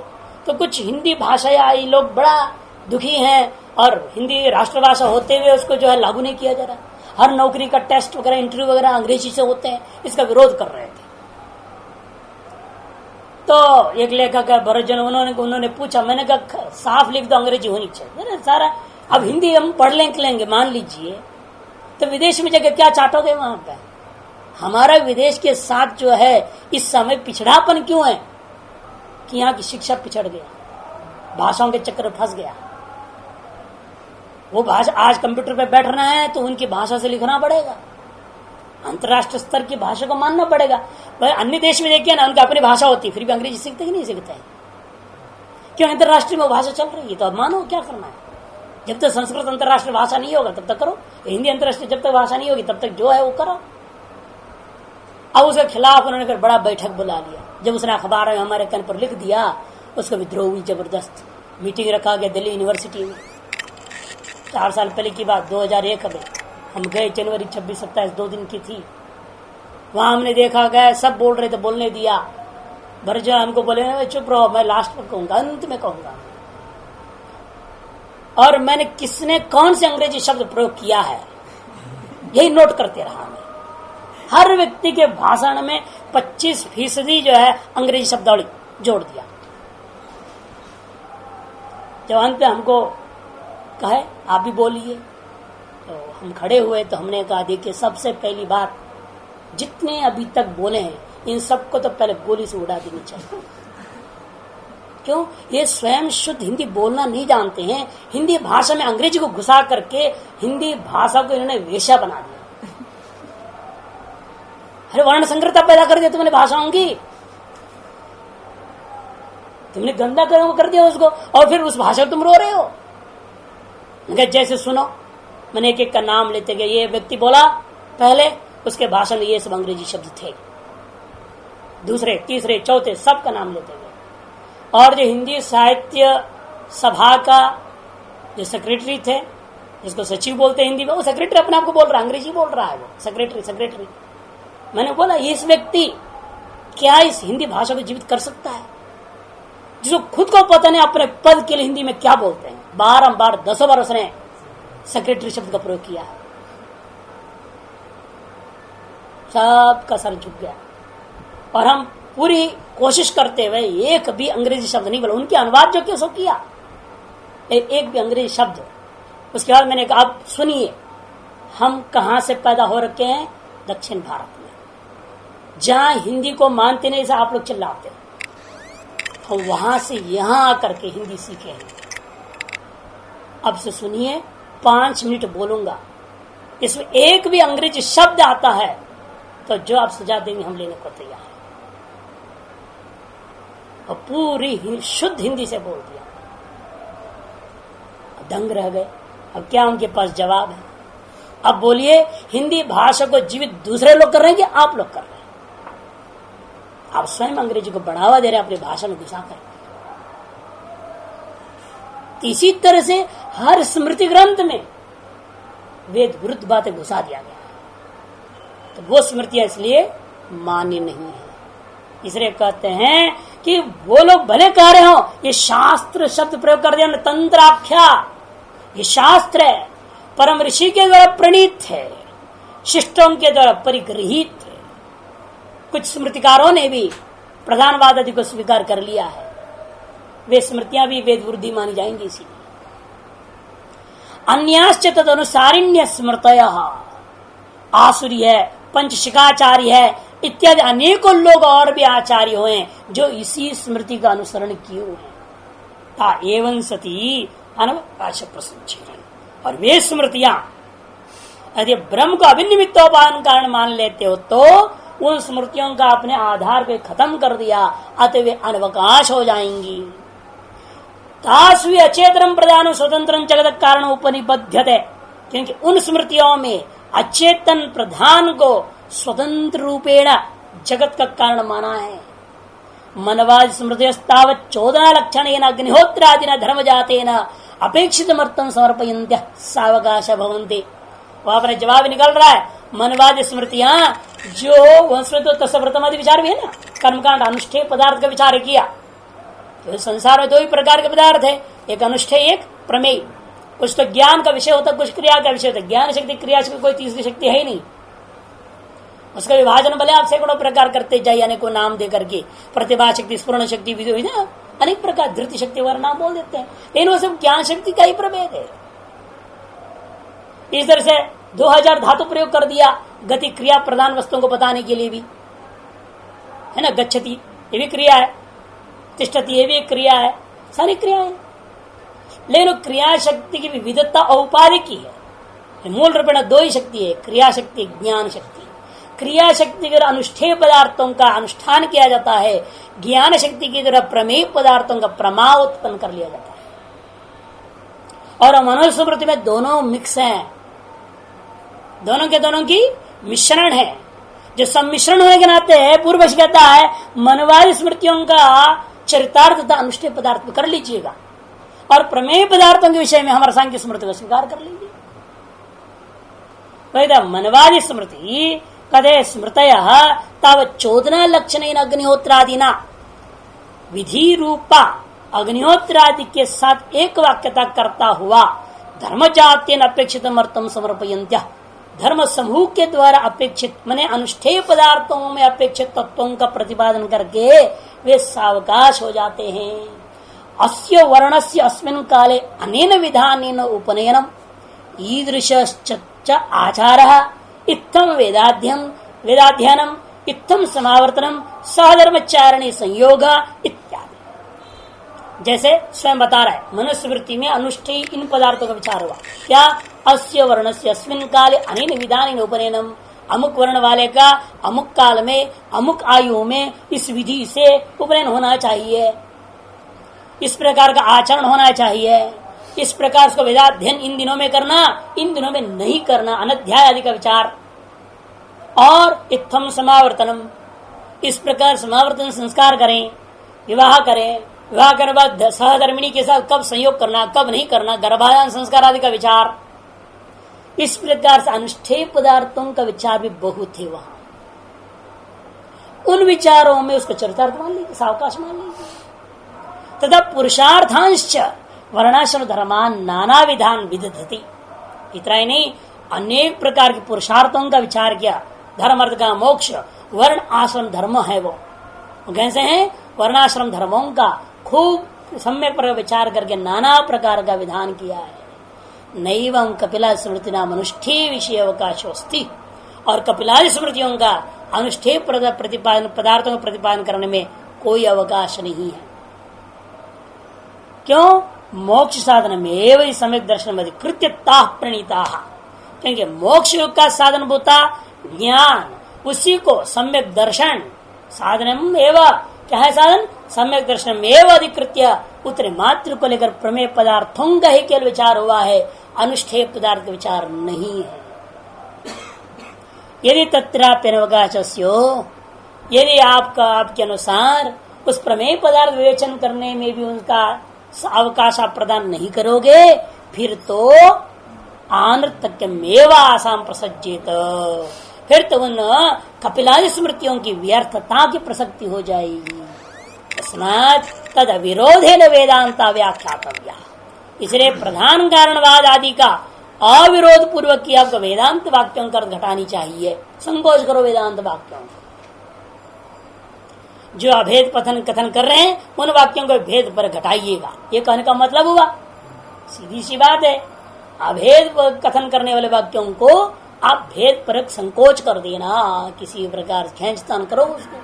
[SPEAKER 1] तो कुछ हिंदी भाषा लोग बड़ा दुखी हैं, और हिंदी राष्ट्रभाषा होते हुए उसको जो है लागू नहीं किया जा रहा। हर नौकरी का टेस्ट वगैरह, इंटरव्यू वगैरह अंग्रेजी से होते हैं, इसका विरोध कर रहे थे। तो एक लेखक है भरत जन, उन्होंने पूछा, मैंने कहा साफ लिख दो अंग्रेजी होनी चाहिए सारा। अब हिंदी हम पढ़ लेंगे मान लीजिए, तो विदेश में जाकर क्या चाटोगे वहां पे। हमारा विदेश के साथ जो है इस समय पिछड़ापन क्यों है कि यहाँ की शिक्षा पिछड़ गया, भाषाओं के चक्कर में फंस गया। वो भाषा आज कंप्यूटर पे बैठना है तो उनकी भाषा से लिखना पड़ेगा, अंतर्राष्ट्रीय स्तर की भाषा को मानना पड़ेगा। भाई अन्य देश में देखिए ना, उनकी अपनी भाषा होती है, फिर भी अंग्रेजी सीखते कि नहीं सीखते हैं? क्यों? अंतर्राष्ट्रीय में भाषा चल रही है, तो अब मानो क्या करना है। जब तक संस्कृत अंतर्राष्ट्रीय भाषा नहीं होगा तब तक करो, हिंदी अंतर्राष्ट्रीय जब तक भाषा नहीं होगी तब तक जो है वो करो। अब उसके खिलाफ उन्होंने फिर बड़ा बैठक बुला लिया। जब उसने अखबार में हमारे कान पर लिख दिया, उसका विद्रोह हुई जबरदस्त। मीटिंग रखा गया दिल्ली यूनिवर्सिटी में, 4 साल पहले की बात, 2001 में हम गए, जनवरी 26-27 2 दिन की थी। वहां हमने देखा गया सब बोल रहे थे, बोलने दिया। भरजा हमको बोले चुप रहो, मैं लास्ट में कहूंगा, अंत में कहूंगा। और मैंने किसने कौन से अंग्रेजी शब्द प्रयोग किया है यही नोट करते रहा मैं। हर व्यक्ति के भाषण में 25% जो है अंग्रेजी शब्दावली जोड़ दिया। जब अंत पे हमको कहे आप भी बोलिए, तो हम खड़े हुए। तो हमने कहा देखिए, सबसे पहली बात, जितने अभी तक बोले हैं इन सबको तो पहले गोली से उड़ा देनी चाहिए। क्यों? ये स्वयं शुद्ध हिंदी बोलना नहीं जानते हैं। हिंदी भाषा में अंग्रेजी को घुसा करके हिंदी भाषा को इन्होंने वेश्या बना दिया। अरे वर्ण संकरता पैदा कर दिया तुमने भाषाओं की, तुमने गंदा कर दिया उसको, और फिर उस भाषा को तुम रो रहे हो। जैसे सुनो, मैंने एक एक का नाम लेते गए। ये व्यक्ति बोला पहले, उसके भाषण में ये सब अंग्रेजी शब्द थे, दूसरे तीसरे चौथे सबका नाम लेते गए। और जो हिंदी साहित्य सभा का जो सेक्रेटरी थे, जिसको सचिव बोलते हैं हिंदी में, वो सेक्रेटरी अपने आप को बोल रहा है, अंग्रेजी बोल रहा है वो सेक्रेटरी। मैंने बोला इस व्यक्ति क्या इस हिंदी भाषा को जीवित कर सकता है, जिसको खुद को पता नहीं अपने पद के लिए हिंदी में क्या बोलते हैं। 10 बार उसने सेक्रेटरी शब्द का प्रयोग किया। सबका सर झुक गया, और हम पूरी कोशिश करते हुए एक भी अंग्रेजी शब्द नहीं बोला। उनके अनुवाद जो क्यों किया, एक भी अंग्रेजी शब्द। उसके बाद मैंने कहा आप सुनिए, हम कहां से पैदा हो रखे हैं? दक्षिण भारत में, जहां हिंदी को मानते नहीं, से आप लोग चिल्लाते हैं। हम वहां से यहां आकर के हिंदी सीखे हैं। अब से सुनिए, 5 मिनट बोलूंगा, इसमें एक भी अंग्रेजी शब्द आता है तो जो आप सजा देंगे हम लेने को तैयार हैं। और पूरी शुद्ध हिंदी से बोल दिया। दंग रह गए। अब क्या उनके पास जवाब है? अब बोलिए, हिंदी भाषा को जीवित दूसरे लोग कर रहे हैं कि आप लोग कर रहे हैं? आप स्वयं अंग्रेजी को बढ़ावा दे रहे हैं अपने भाषा में घुसा कर। इसी तरह से हर स्मृति ग्रंथ में वेद विरुद्ध बातें घुसा दिया गया, तो वो स्मृतियां इसलिए मान्य नहीं है। इसलिए कहते हैं कि वो लोग भले कह रहे हो ये शास्त्र शब्द प्रयोग कर दिया, तंत्राख्या, ये शास्त्र है, परम ऋषि के द्वारा प्रणीत है, शिष्टों के द्वारा परिगृहित है। कुछ स्मृतिकारों ने भी प्रधानवाद आदि को स्वीकार कर लिया है, वे स्मृतियां भी वेद विरुद्ध मानी जाएंगी। इसीलिए अन्याश्च तदनुसारिण्य स्मृतयः, आसुरी है, पंचशिकाचार्य है इत्यादि अनेकों लोग और भी आचार्य हुए जो इसी स्मृति का अनुसरण किए हुए हैं। एवं सती अनवकाश प्रसंचरण, और वे स्मृतियां यदि ब्रह्म को अभिनिमित्तोपादान कारण मान लेते हो तो उन स्मृतियों का अपने आधार पे खत्म कर दिया, अतः वे अनवकाश हो जाएंगी। तास्वी अचेतनम प्रधान स्वतंत्र जगत कारण उपनिबध्यते, क्योंकि उन स्मृतियों में अचेतन प्रधान को स्वतंत्र रूपेण जगत का कारण माना है। मनवाद स्मृतिस्तावत् 14 लक्षणेन अग्निहोत्रादिना धर्म जातेन अपेक्षित मर्तम समर्पयन्त्य सावकाश भवन्ति। वहां पर जवाब निकल रहा है, मनवाद स्मृतियां जो वंशव्रतमादि विचार भी है ना, कर्मकांड अनुष्ठेय पदार्थ का विचार किया, तो संसार में दो ही प्रकार के पदार्थ है, एक अनुष्ठेय एक प्रमेय। कुछ तो ज्ञान का विषय होता, कुछ क्रिया का विषय होता। ज्ञान शक्ति क्रिया शक्ति कोई तीसरी शक्ति है ही नहीं, उसका विभाजन भले आप सैकड़ों प्रकार करते जाइए, अनेक को नाम दे करके, प्रतिभा शक्ति, स्फुरण शक्ति, अनेक प्रकार, धृति शक्ति वगैरह नाम बोल देते हैं, लेकिन वो सब ज्ञान शक्ति का ही प्रभेद है। इस तरह से 2000 धातु प्रयोग कर दिया गति क्रिया प्रधान वस्तुओं को बताने के लिए भी, है ना। गच्छति ये भी क्रिया है, तिष्ठति ये भी एक क्रिया है, सारी क्रियाएं। लेकिन क्रिया शक्ति की विविधता औपाधिक की है, मूल रूप में दो ही शक्ति है, क्रिया शक्ति, ज्ञान शक्ति। क्रिया शक्ति के अनुष्ठेय पदार्थों का अनुष्ठान किया जाता है, ज्ञान शक्ति की तरह प्रमेय पदार्थों का प्रमा उत्पन्न कर लिया जाता है। और मनुस्मृति में दोनों मिक्स हैं, दोनों के दोनों की मिश्रण है। जो सम्मिश्रण होने के नाते पूर्व कहता है मनवादी स्मृतियों का चरितार्थ तथा अनुष्ठेय पदार्थ कर लीजिएगा, और प्रमेय पदार्थों के विषय में हमारा सांख्य स्मृति को स्वीकार कर लीजिए। मनवादी स्मृति कदे स्मृतय तावत् 14 लक्षणेन अग्निहोत्रादिना विधि रूपा अग्निहोत्रादि के साथ एक वाक्यता करता हुआ धर्म जात्यन अपेक्षित अर्थम समर्पयन्त्य, धर्म समूह के द्वारा अपेक्षित माने अनुष्ठेय पदार्थों में अपेक्षित तत्वों का प्रतिपादन करके वे सावकाश हो जाते हैं। अस्य वर्णस्य अस्मिन् काले अनेन विधानेन उपनयनम ईदृशश्च आचारः इत्थम वेदाध्ययनम इत्थम समावर्तनम सहधर्मचारणी संयोग इत्यादि। जैसे स्वयं बता रहा है, मनुस्मृति में अनुष्ठेय इन पदार्थों का विचार हुआ। क्या? अस्य वर्णस्य अस्मिन् काले अनेन विधानेन उपनयनम, अमुक वर्ण वाले का अमुक काल में अमुक आयु में इस विधि से उपनयन होना चाहिए, इस प्रकार का आचरण होना चाहिए, इस प्रकार उसको वेदाध्ययन इन दिनों में करना, इन दिनों में नहीं करना, अनध्याय आदि का विचार। और इत्थम समावर्तनम, इस प्रकार समावर्तन संस्कार करें, विवाह करें, विवाह करने बाद सहधर्मिणी के साथ कब संयोग करना, कब नहीं करना, गर्भाधान संस्कार आदि का विचार। इस प्रकार से अनुष्ठेय पदार्थों का विचार भी बहुत है वहां। उन विचारों में उसका चरितार्थ मान लीजिए, सावकाश मान लीजिए। तथा पुरुषार्थांश वर्णाश्रम धर्मान नाना विधान विदधति, इतना ही नहीं अनेक प्रकार के पुरुषार्थों का विचार किया। धर्म अर्थ का मोक्ष, वर्ण आश्रम धर्म है वो कैसे हैं, वर्णाश्रम धर्मों का खूब सम्यक पर विचार करके नाना प्रकार का विधान किया है। नैवं कपिला स्मृति नाम अनुष्ठेय विषय अवकाशोस्ति, और कपिलादि स्मृतियों का अनुष्ठेय प्रतिपादन पदार्थों का प्रतिपादन करने में कोई अवकाश नहीं है। क्यों? मोक्ष साधन में सम्यक दर्शन में कृत्यता प्रणीता, क्योंकि मोक्ष का साधन भूता ज्ञान, उसी को सम्यक दर्शन साधन एवं क्या है, साधन सम्यक दर्शन एवं अधिकृत्य उत्तरे मात्र को लेकर प्रमेय पदार्थों का ही केवल विचार हुआ है, अनुष्ठेय पदार्थ का विचार नहीं है। यदि तत्राप्यनवकाशस्यो यदि आपके अनुसार उस प्रमेय पदार्थ विवेचन करने में भी उनका अवकाश आप प्रदान नहीं करोगे, फिर तो आनर्तक्यमेव आसाम प्रसज्जित, फिर तो उन कपिलादि स्मृतियों की व्यर्थता की प्रसक्ति हो जाएगी। तस्मात् तद अविरोधेन वेदांता व्याख्यातव्या, इसलिए प्रधान कारणवाद आदि का अविरोध पूर्वक की आपको वेदांत वाक्यों कर घटानी चाहिए। संकोच करो वेदांत वाक्यों, जो अभेद कथन कर रहे हैं उन वाक्यों को भेद पर घटाइएगा। ये कहने का मतलब हुआ, सीधी सी बात है, अभेद कथन करने वाले वाक्यों को आप भेद पर संकोच कर देना, किसी प्रकार खींचतान करो उसको।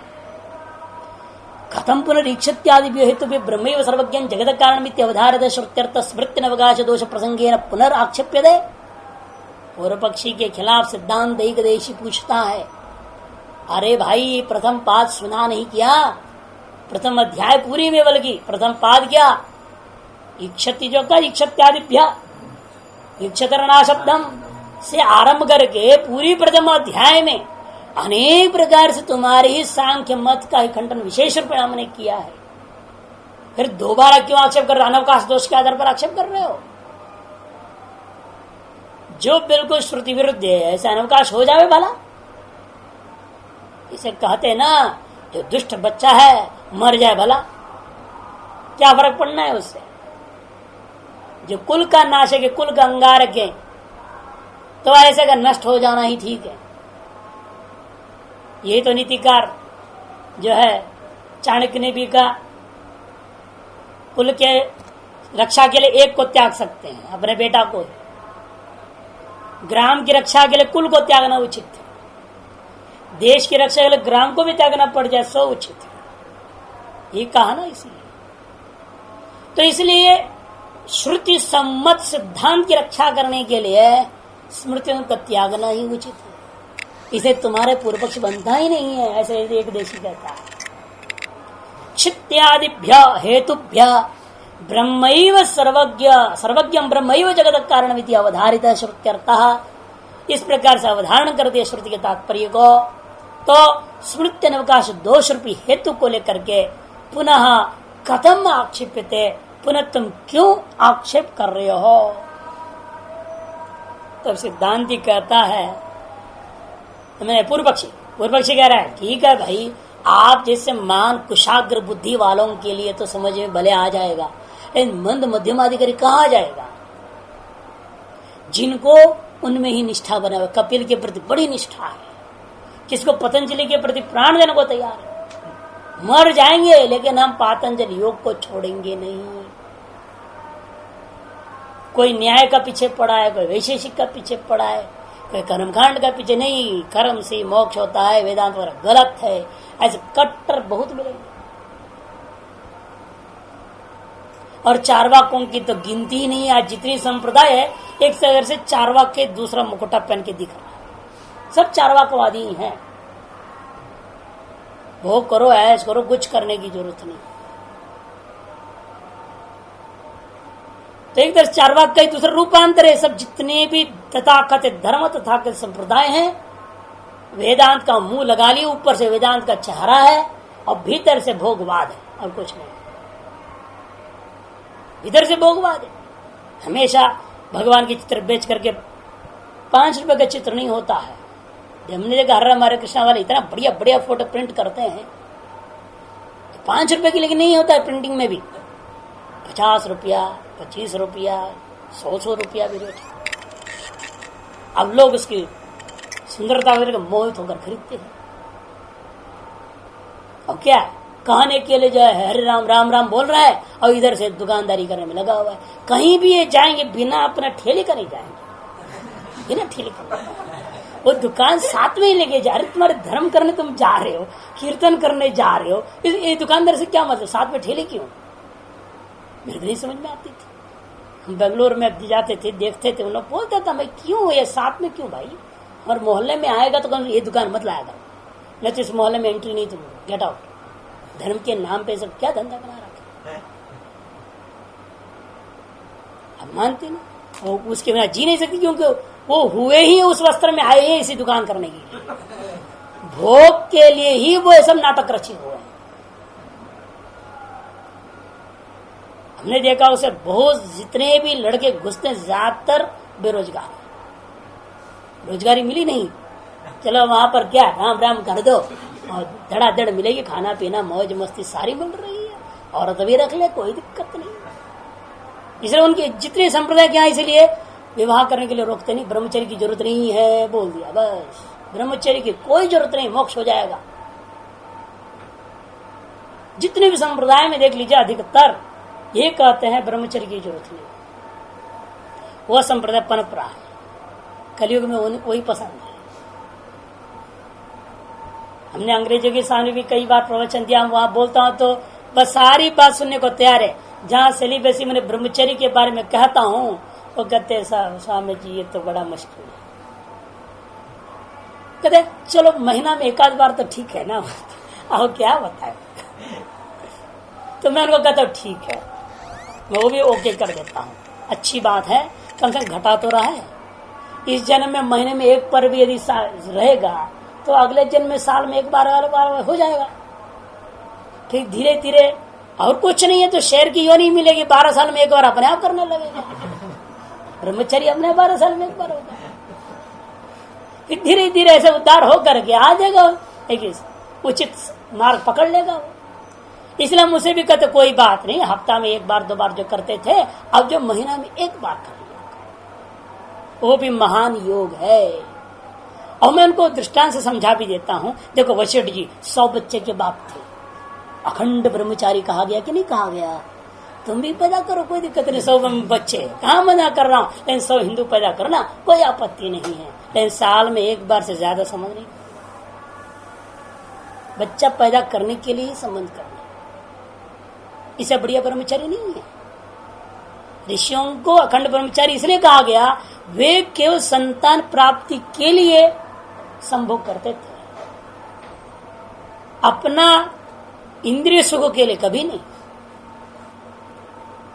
[SPEAKER 1] खत्म पुनरीक्षत्यादि हेतु ब्रह्म सर्वज्ञ जगत कारण अवधारित श्रुत्यर्थ स्मृति अवकाश दोष प्रसंगे पुनर्आक्षेप्यते। पूर्व पक्षी के खिलाफ सिद्धांत एकदेशी पूछता है, अरे भाई प्रथम पाद सुना नहीं किया, प्रथम अध्याय पूरी में, बल्कि प्रथम पाद क्या इक्षति जो का इक्षत्यादिभ्य इक्षतरणा शब्दम से आरंभ करके पूरी प्रथम अध्याय में अनेक प्रकार से तुम्हारे ही सांख्य मत का ही खंडन विशेष रूप में हमने किया है। फिर दोबारा क्यों आक्षेप कर रहे हो? अनवकाश दोष के आधार पर आक्षेप कर रहे हो, जो बिल्कुल श्रुति विरुद्ध है, ऐसा अनवकाश हो जाए भला। इसे कहते ना, जो दुष्ट बच्चा है मर जाए भला, क्या फर्क पड़ना है उससे? जो कुल का नाशक है, कुल का अंगारक है, तो ऐसे का नष्ट हो जाना ही ठीक है। यही तो नीतिकार जो है चाणक्य ने भी कहा, कुल के रक्षा के लिए एक को त्याग सकते हैं, अपने बेटा को। ग्राम की रक्षा के लिए कुल को त्यागना उचित है, देश की रक्षा के लिए ग्राम को भी त्यागना पड़ जाए सो उचित है, ये कहा ना। इसलिए तो इसलिए श्रुति सम्मत सिद्धांत की रक्षा करने के लिए स्मृतियों का त्यागना ही उचित है। इसे तुम्हारे पूर्व पक्ष बनता ही नहीं है, ऐसे एक देशी कहता है। क्षित्यादिभ्य हेतुभ्य ब्रह्मैव सर्वज्ञ ब्रह्मैव जगत कारण विधि अवधारित श्रुत्यर्थः, इस प्रकार से अवधारण करते श्रुति के तात्पर्य को। तो स्मृति अवकाश दोष रूपी हेतु को लेकर के पुनः कथम आक्षेप्यते, पुनः तुम क्यों आक्षेप कर रहे हो? तब सिद्धांति कहता है, पूर्व पक्षी कह रहा है, ठीक है भाई, आप जैसे मान कुशाग्र बुद्धि वालों के लिए तो समझ में भले आ जाएगा, लेकिन मंद मध्यमाधिकारी कहाँ आ जाएगा? जिनको उनमें ही निष्ठा बना हुआ, कपिल के प्रति बड़ी निष्ठा है, किसको पतंजलि के प्रति प्राण देने को तैयार है। मर जाएंगे लेकिन हम पातंजलि योग को छोड़ेंगे नहीं। कोई न्याय का पीछे पड़ा है, कोई वैशेषिक का पीछे पड़ा है, कोई कर्मकांड का पीछे, नहीं कर्म से मोक्ष होता है, वेदांत वगैरह गलत है, ऐसे कट्टर बहुत मिलेंगे। और चारवाकों की तो गिनती ही नहीं है। आज जितनी संप्रदाय है, एक शहर से चारवाक के दूसरा मुकुटा पहन के दिख रहा है, सब चारवाकवादी ही हैं। भोग करो, ऐश करो, कुछ करने की जरूरत नहीं। तो एक तरह चारवाक का ही दूसरा रूपांतर है। सब जितने भी तथाकथित धर्म तथाकथित संप्रदाय हैं, वेदांत का मुंह लगा लिए, ऊपर से वेदांत का चेहरा है और भीतर से भोगवाद है और कुछ नहीं। भीतर से भोगवाद है। हमेशा भगवान के चित्र बेच करके 5 रुपए का चित्र नहीं होता है। हमने देखा हर हमारे कृष्णा वाले इतना बढ़िया बढ़िया फोटो प्रिंट करते हैं, तो 5 रुपए की लेकिन नहीं होता है। प्रिंटिंग में भी 50 रुपया, 25 रुपया, 100 रुपया भी रेट। अब लोग उसकी सुंदरता वगैरह मोहित होकर खरीदते हैं। और क्या कहने के लिए जो है हरे राम राम राम बोल रहा है और इधर से दुकानदारी करने में लगा हुआ है। कहीं भी ये जाएंगे बिना अपना ठेले का नहीं जाएंगे, बिना ठेले का। वो दुकान साथ में ही लेके जा रहे। तुम्हारे धर्म करने तुम जा रहे हो, कीर्तन करने जा रहे हो, ये दुकानदार से क्या मतलब? साथ में ठेले क्यों? मेरे नहीं समझ में आती थी। हम बेंगलोर में जाते थे, देखते थे, उन लोग बोलते था मैं क्यों ये साथ में क्यों भाई? और मोहल्ले में आएगा तो ये दुकान मत लाएगा, नहीं तो इस मोहल्ले में एंट्री नहीं, तुम गेट आउट। धर्म के नाम पे सब क्या धंधा बना रखा है? अब मानते ना, वो उसके बिना जी नहीं सकती, क्योंकि वो हुए ही उस वस्त्र में आए हैं इसी दुकान करने के लिए। भोग के लिए ही वो सब नाटक रचे हुए हैं। हमने देखा उसे बहुत जितने भी लड़के घुसते ज्यादातर बेरोजगार, रोजगारी मिली नहीं, चलो वहां पर क्या राम राम कर दो और धड़ाधड़ मिलेगी, खाना पीना मौज मस्ती सारी मिल रही है, औरत भी रख ले कोई दिक्कत नहीं। इसलिए उनके जितने संप्रदाय क्या, इसलिए विवाह करने के लिए रोकते नहीं, ब्रह्मचर्य की जरूरत नहीं है बोल दिया, बस ब्रह्मचर्य की कोई जरूरत नहीं, मोक्ष हो जाएगा। जितने भी संप्रदाय में देख लीजिए अधिकतर ये कहते हैं ब्रह्मचर्य की जरूरत नहीं, वह संप्रदाय पनप रहा है, कलयुग में वही पसंद है। हमने अंग्रेजों के सामने भी कई बार प्रवचन दिया, वहां बोलता हूं तो बस सारी बात सुनने को तैयार है। जहां सेलिब्रेसी मैंने ब्रह्मचर्य के बारे में कहता हूं वो कहते स्वामी जी ये तो बड़ा मुश्किल है, कहते चलो महीना में एक आध बार तो ठीक है ना, और क्या बताए। तो मैं उनको कहता हूँ ठीक है, मैं वो भी ओके कर देता हूँ, अच्छी बात है, कम से कम घटा तो रहा है। इस जन्म में महीने में एक पर भी यदि रहेगा तो अगले जन्म में साल में एक बार हो जाएगा। फिर धीरे धीरे और कुछ नहीं है तो शेर की योनि मिलेगी, 12 साल में एक बार अपने आप करने लगेगा, ब्रह्मचर्य अपने 12 साल में एक बार होगा। फिर धीरे धीरे ऐसे उद्धार हो करके आ जाएगा, एक उचित मार्ग पकड़ लेगा वो। इसलिए मुझे भी कहते कोई बात नहीं, हफ्ता में एक बार दो बार जो करते थे अब जो महीना में एक बार कर लिया, वो भी महान योग है। और मैं उनको दृष्टांत से समझा भी देता हूं। देखो वशिष्ठ जी 100 बच्चे के बाप थे, अखंड ब्रह्मचारी कहा गया कि नहीं कहा गया, तुम भी पैदा करो कोई दिक्कत नहीं, 100 बच्चे कहाँ मना कर रहा हूं, लेकिन 100 हिंदू पैदा करना कोई आपत्ति नहीं है, लेकिन साल में एक बार से ज्यादा समझ नहीं, बच्चा पैदा करने के लिए ही संबंध करना, इसे बढ़िया ब्रह्मचारी नहीं है। ऋषियों को अखंड ब्रह्मचारी इसलिए कहा गया, वे केवल संतान प्राप्ति के लिए संभोग करते थे, अपना इंद्रिय सुख के लिए कभी नहीं।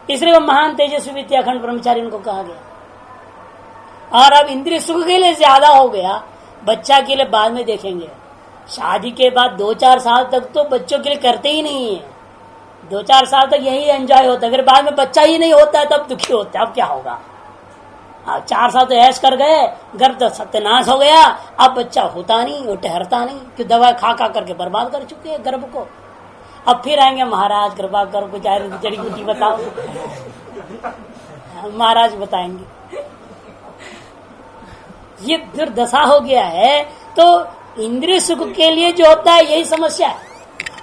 [SPEAKER 1] इसलिए वो महान तेजस्वी विद्या अखंड ब्रह्मचारी उनको कहा गया। और अब इंद्रिय सुख के लिए ज्यादा हो गया, बच्चा के लिए बाद में देखेंगे। शादी के बाद 2-4 साल तक तो बच्चों के लिए करते ही नहीं है, 2-4 साल तक यही एंजॉय होता है, फिर बाद में बच्चा ही नहीं होता है तब दुखी होता है। अब क्या होगा, 4 साल तो ऐश कर गए, गर्भ तो सत्यानाश हो गया, अब बच्चा होता नहीं, वो ठहरता नहीं, कि दवा खा खा करके बर्बाद कर चुके हैं गर्भ को। अब फिर आएंगे महाराज कृपा करो कुछ जड़ी बूटी बताओ, महाराज बताएंगे। ये दुर्दशा हो गया है। तो इंद्रिय सुख के लिए जो होता है यही समस्या है।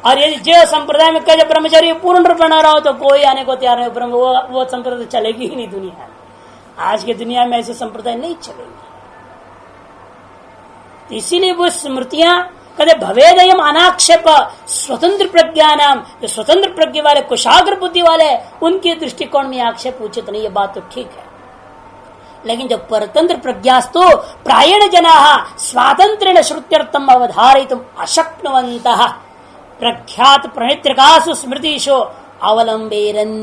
[SPEAKER 1] और यदि जो संप्रदाय में कहे ब्रह्मचर्य पूर्ण रूप बना रहा हो तो कोई आने को तैयार नहीं, वो संप्रदाय चलेगी ही नहीं दुनिया में। आज की दुनिया में ऐसे संप्रदाय नहीं चलेंगे। इसीलिए वो स्मृतियां कहते भवेदयम अनाक्षेप स्वतंत्र प्रज्ञा नाम, जो स्वतंत्र प्रज्ञा वाले कुशाग्र बुद्धि वाले उनके दृष्टिकोण में आक्षेप उचित नहीं, ये बात तो ठीक है। लेकिन जब परतंत्र प्रज्ञास्तु प्रायण जना स्वातंत्र्येण श्रुत्यर्थम अवधारयितुम अशक्नुवन्तः प्रख्यात प्रणित्रकासु स्मृतिशो अवलंबेरन।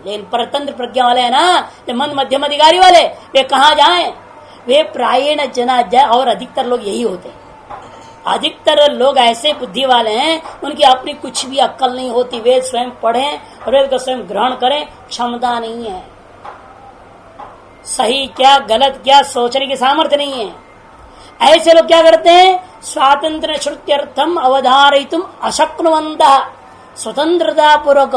[SPEAKER 1] लेकिन परतंत्र प्रज्ञा वाले है ना, जो मंद मध्यम अधिकारी वाले, वे कहाँ जाएं, वे प्रायण जना जाए। और अधिकतर लोग यही होते हैं, अधिकतर लोग ऐसे बुद्धि वाले हैं उनकी अपनी कुछ भी अक्ल नहीं होती, वे स्वयं पढ़ें और वेद को स्वयं ग्रहण करें क्षमता नहीं है, सही क्या गलत क्या सोचने की सामर्थ्य नहीं है। ऐसे लोग क्या करते हैं, स्वातंत्र श्रुत्यर्थम अवधारयितुम अशक्नुवन्तः, स्वतंत्रता पूर्वक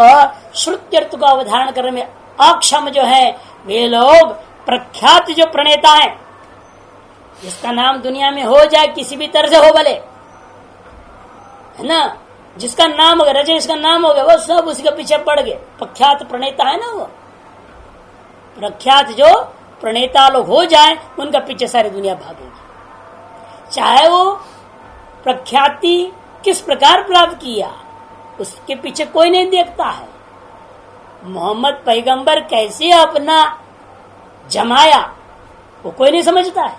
[SPEAKER 1] श्रुत्यर्थ को अवधारण करने में अक्षम जो है वे लोग प्रख्यात जो प्रणेता है, जिसका नाम दुनिया में हो जाए किसी भी तरह से हो भले, है ना, जिसका नाम हो गया, जिसका नाम हो गया वो सब उसके पीछे पड़ गए, प्रख्यात प्रणेता है ना। वो प्रख्यात जो प्रणेता लोग हो जाए उनका पीछे सारी दुनिया भागेगी, चाहे वो प्रख्याति किस प्रकार प्राप्त किया उसके पीछे कोई नहीं देखता है। मोहम्मद पैगंबर कैसे अपना जमाया वो कोई नहीं समझता है,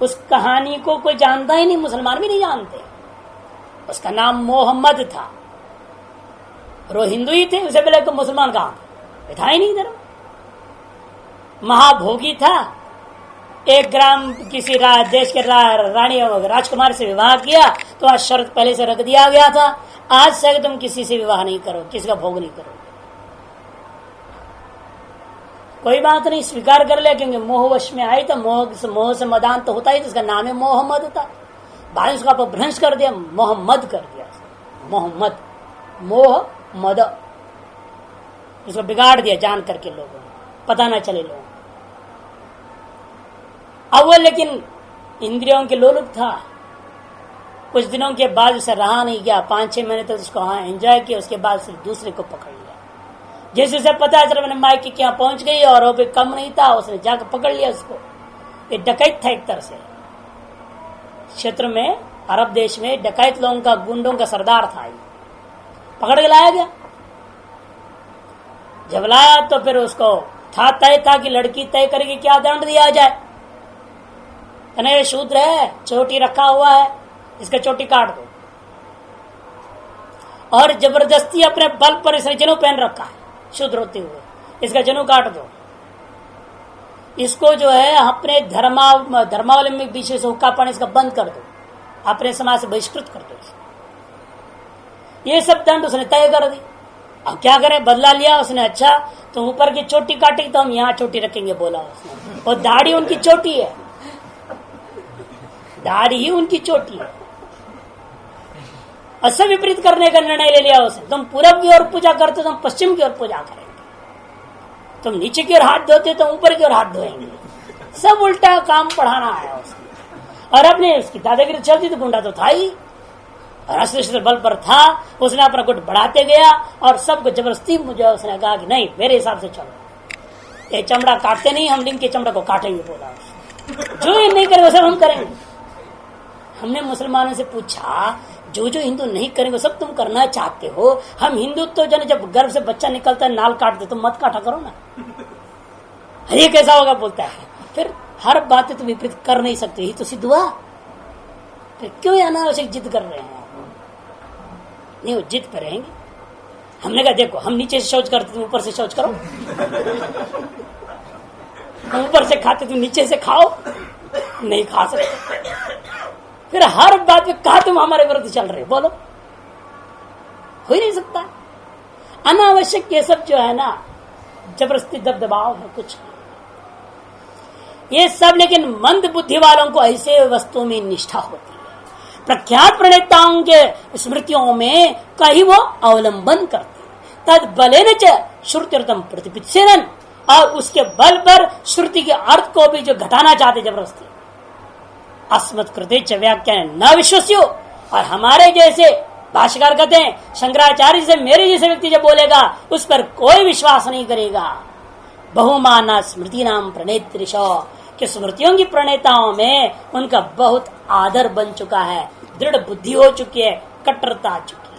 [SPEAKER 1] उस कहानी को कोई जानता ही नहीं, मुसलमान भी नहीं जानते। उसका नाम मोहम्मद था और वो हिंदू ही थे, उसे पहले तो मुसलमान कहाँ था ही नहीं धर्म। महाभोगी था, एक ग्राम किसी देश के रानी राजकुमार से विवाह किया तो आज शर्त पहले से रख दिया गया था, आज से तुम किसी से विवाह नहीं करो, किसी का भोग नहीं करो। कोई बात नहीं, स्वीकार कर लिया, क्योंकि मोहवश में आई तो मोह से मदान तो होता ही, जिसका नाम है मोहम्मद था। बाद उसका अपभ्रंश कर दिया, मोहम्मद कर दिया, मोहम्मद मोह मद, उसको बिगाड़ दिया जान करके लोगों ने, पता ना चले लोगों। अब वो लेकिन इंद्रियों के लोलुप था, कुछ दिनों के बाद उसे रहा नहीं गया, 5-6 महीने तक उसको एंजॉय किया, उसके बाद सिर्फ दूसरे को पकड़ लिया। जैसे उसे पता चला मैंने माइक के यहाँ पहुंच गई और वो भी कम नहीं था, उसने जाकर पकड़ लिया उसको। ये डकैत था एक तरह से, क्षेत्र में अरब देश में डकैत लोगों का, गुंडों का सरदार था, पकड़ के लाया गया। जब लाया तो फिर उसको था तय था कि लड़की तय करेगी क्या दंड दिया जाए। ये शूद्र है, चोटी रखा हुआ है, इसका चोटी काट दो। और जबरदस्ती अपने बल पर इसने जनेऊ पहन रखा है, शूद्र होते हुए, इसका जनेऊ काट दो। इसको जो है अपने धर्मावली में बीच से हुक्का पानी इसका बंद कर दो, अपने समाज से बहिष्कृत कर दो। ये सब दंड उसने तय कर दी। अब क्या करे, बदला लिया उसने। अच्छा तो ऊपर की चोटी काटी तो हम यहाँ चोटी रखेंगे, बोला उसने। और दाढ़ी उनकी चोटी है, दाढ़ी ही उनकी चोटी है। ऐसा विपरीत करने का निर्णय ले लिया उसने। तुम पूरब की ओर पूजा करते तो हम पश्चिम की ओर पूजा करेंगे, तुम नीचे की ओर हाथ धोते तो ऊपर की ओर हाथ धोएंगे। सब उल्टा काम पढ़ाना आया उसने। और अपने उसकी दादागिरी चलती तो गुंडा तो था ही, राष्ट्रीय बल पर था, उसने अपना गुट बढ़ाते गया और सबको जबरदस्ती मुझे उसने कहा कि नहीं मेरे हिसाब से चलो, ये चमड़ा काटते नहीं, हम लिंग के चमड़ा को काटेंगे, बोला। जो ये नहीं करेंगे सब हम करेंगे। हमने मुसलमानों से पूछा, जो जो हिंदू नहीं करेंगे सब तुम करना चाहते हो, हम हिंदू तो जब गर्भ से बच्चा निकलता है नाल काट दे, तुम मत काटा करो ना, ये कैसा होगा, बोलता है। फिर हर बात तो विपरीत कर नहीं सकते, ही तो सिद्ध हुआ। फिर क्यों अनावश्यक जिद कर रहे हैं? नहीं, वो जिद पर रहेंगे। हमने कहा देखो हम नीचे से शौच करते, तुम ऊपर से शौच करो, हम ऊपर से खाते, तुम नीचे से खाओ, नहीं खा सकते। फिर हर बात में कहा तुम हमारे विरुद्ध चल रहे, बोलो, हो ही नहीं सकता। अनावश्यक ये सब जो है ना, जबरदस्ती दबदबाव है, कुछ ये सब। लेकिन मंद बुद्धि वालों को ऐसे वस्तुओं में निष्ठा होती है। प्रख्यात प्रणेताओं के स्मृतियों में कहीं वो अवलंबन करते, तद बलेन च श्रुत्यर्थम प्रतिपित्सेनन, और उसके बल पर श्रुति के अर्थ को भी जो घटाना चाहते जबरदस्ती। अस्मत् कृते च व्याख्यान न विश्वस्यो, और हमारे जैसे भाष्यकार कहते हैं शंकराचार्य से मेरे जैसे व्यक्ति जब बोलेगा उस पर कोई विश्वास नहीं करेगा। बहुमाना स्मृति नाम प्रणेत्रिशो, कि स्मृतियों की प्रणेताओं में उनका बहुत आदर बन चुका है, दृढ़ बुद्धि हो चुकी है, कट्टरता आ चुकी है।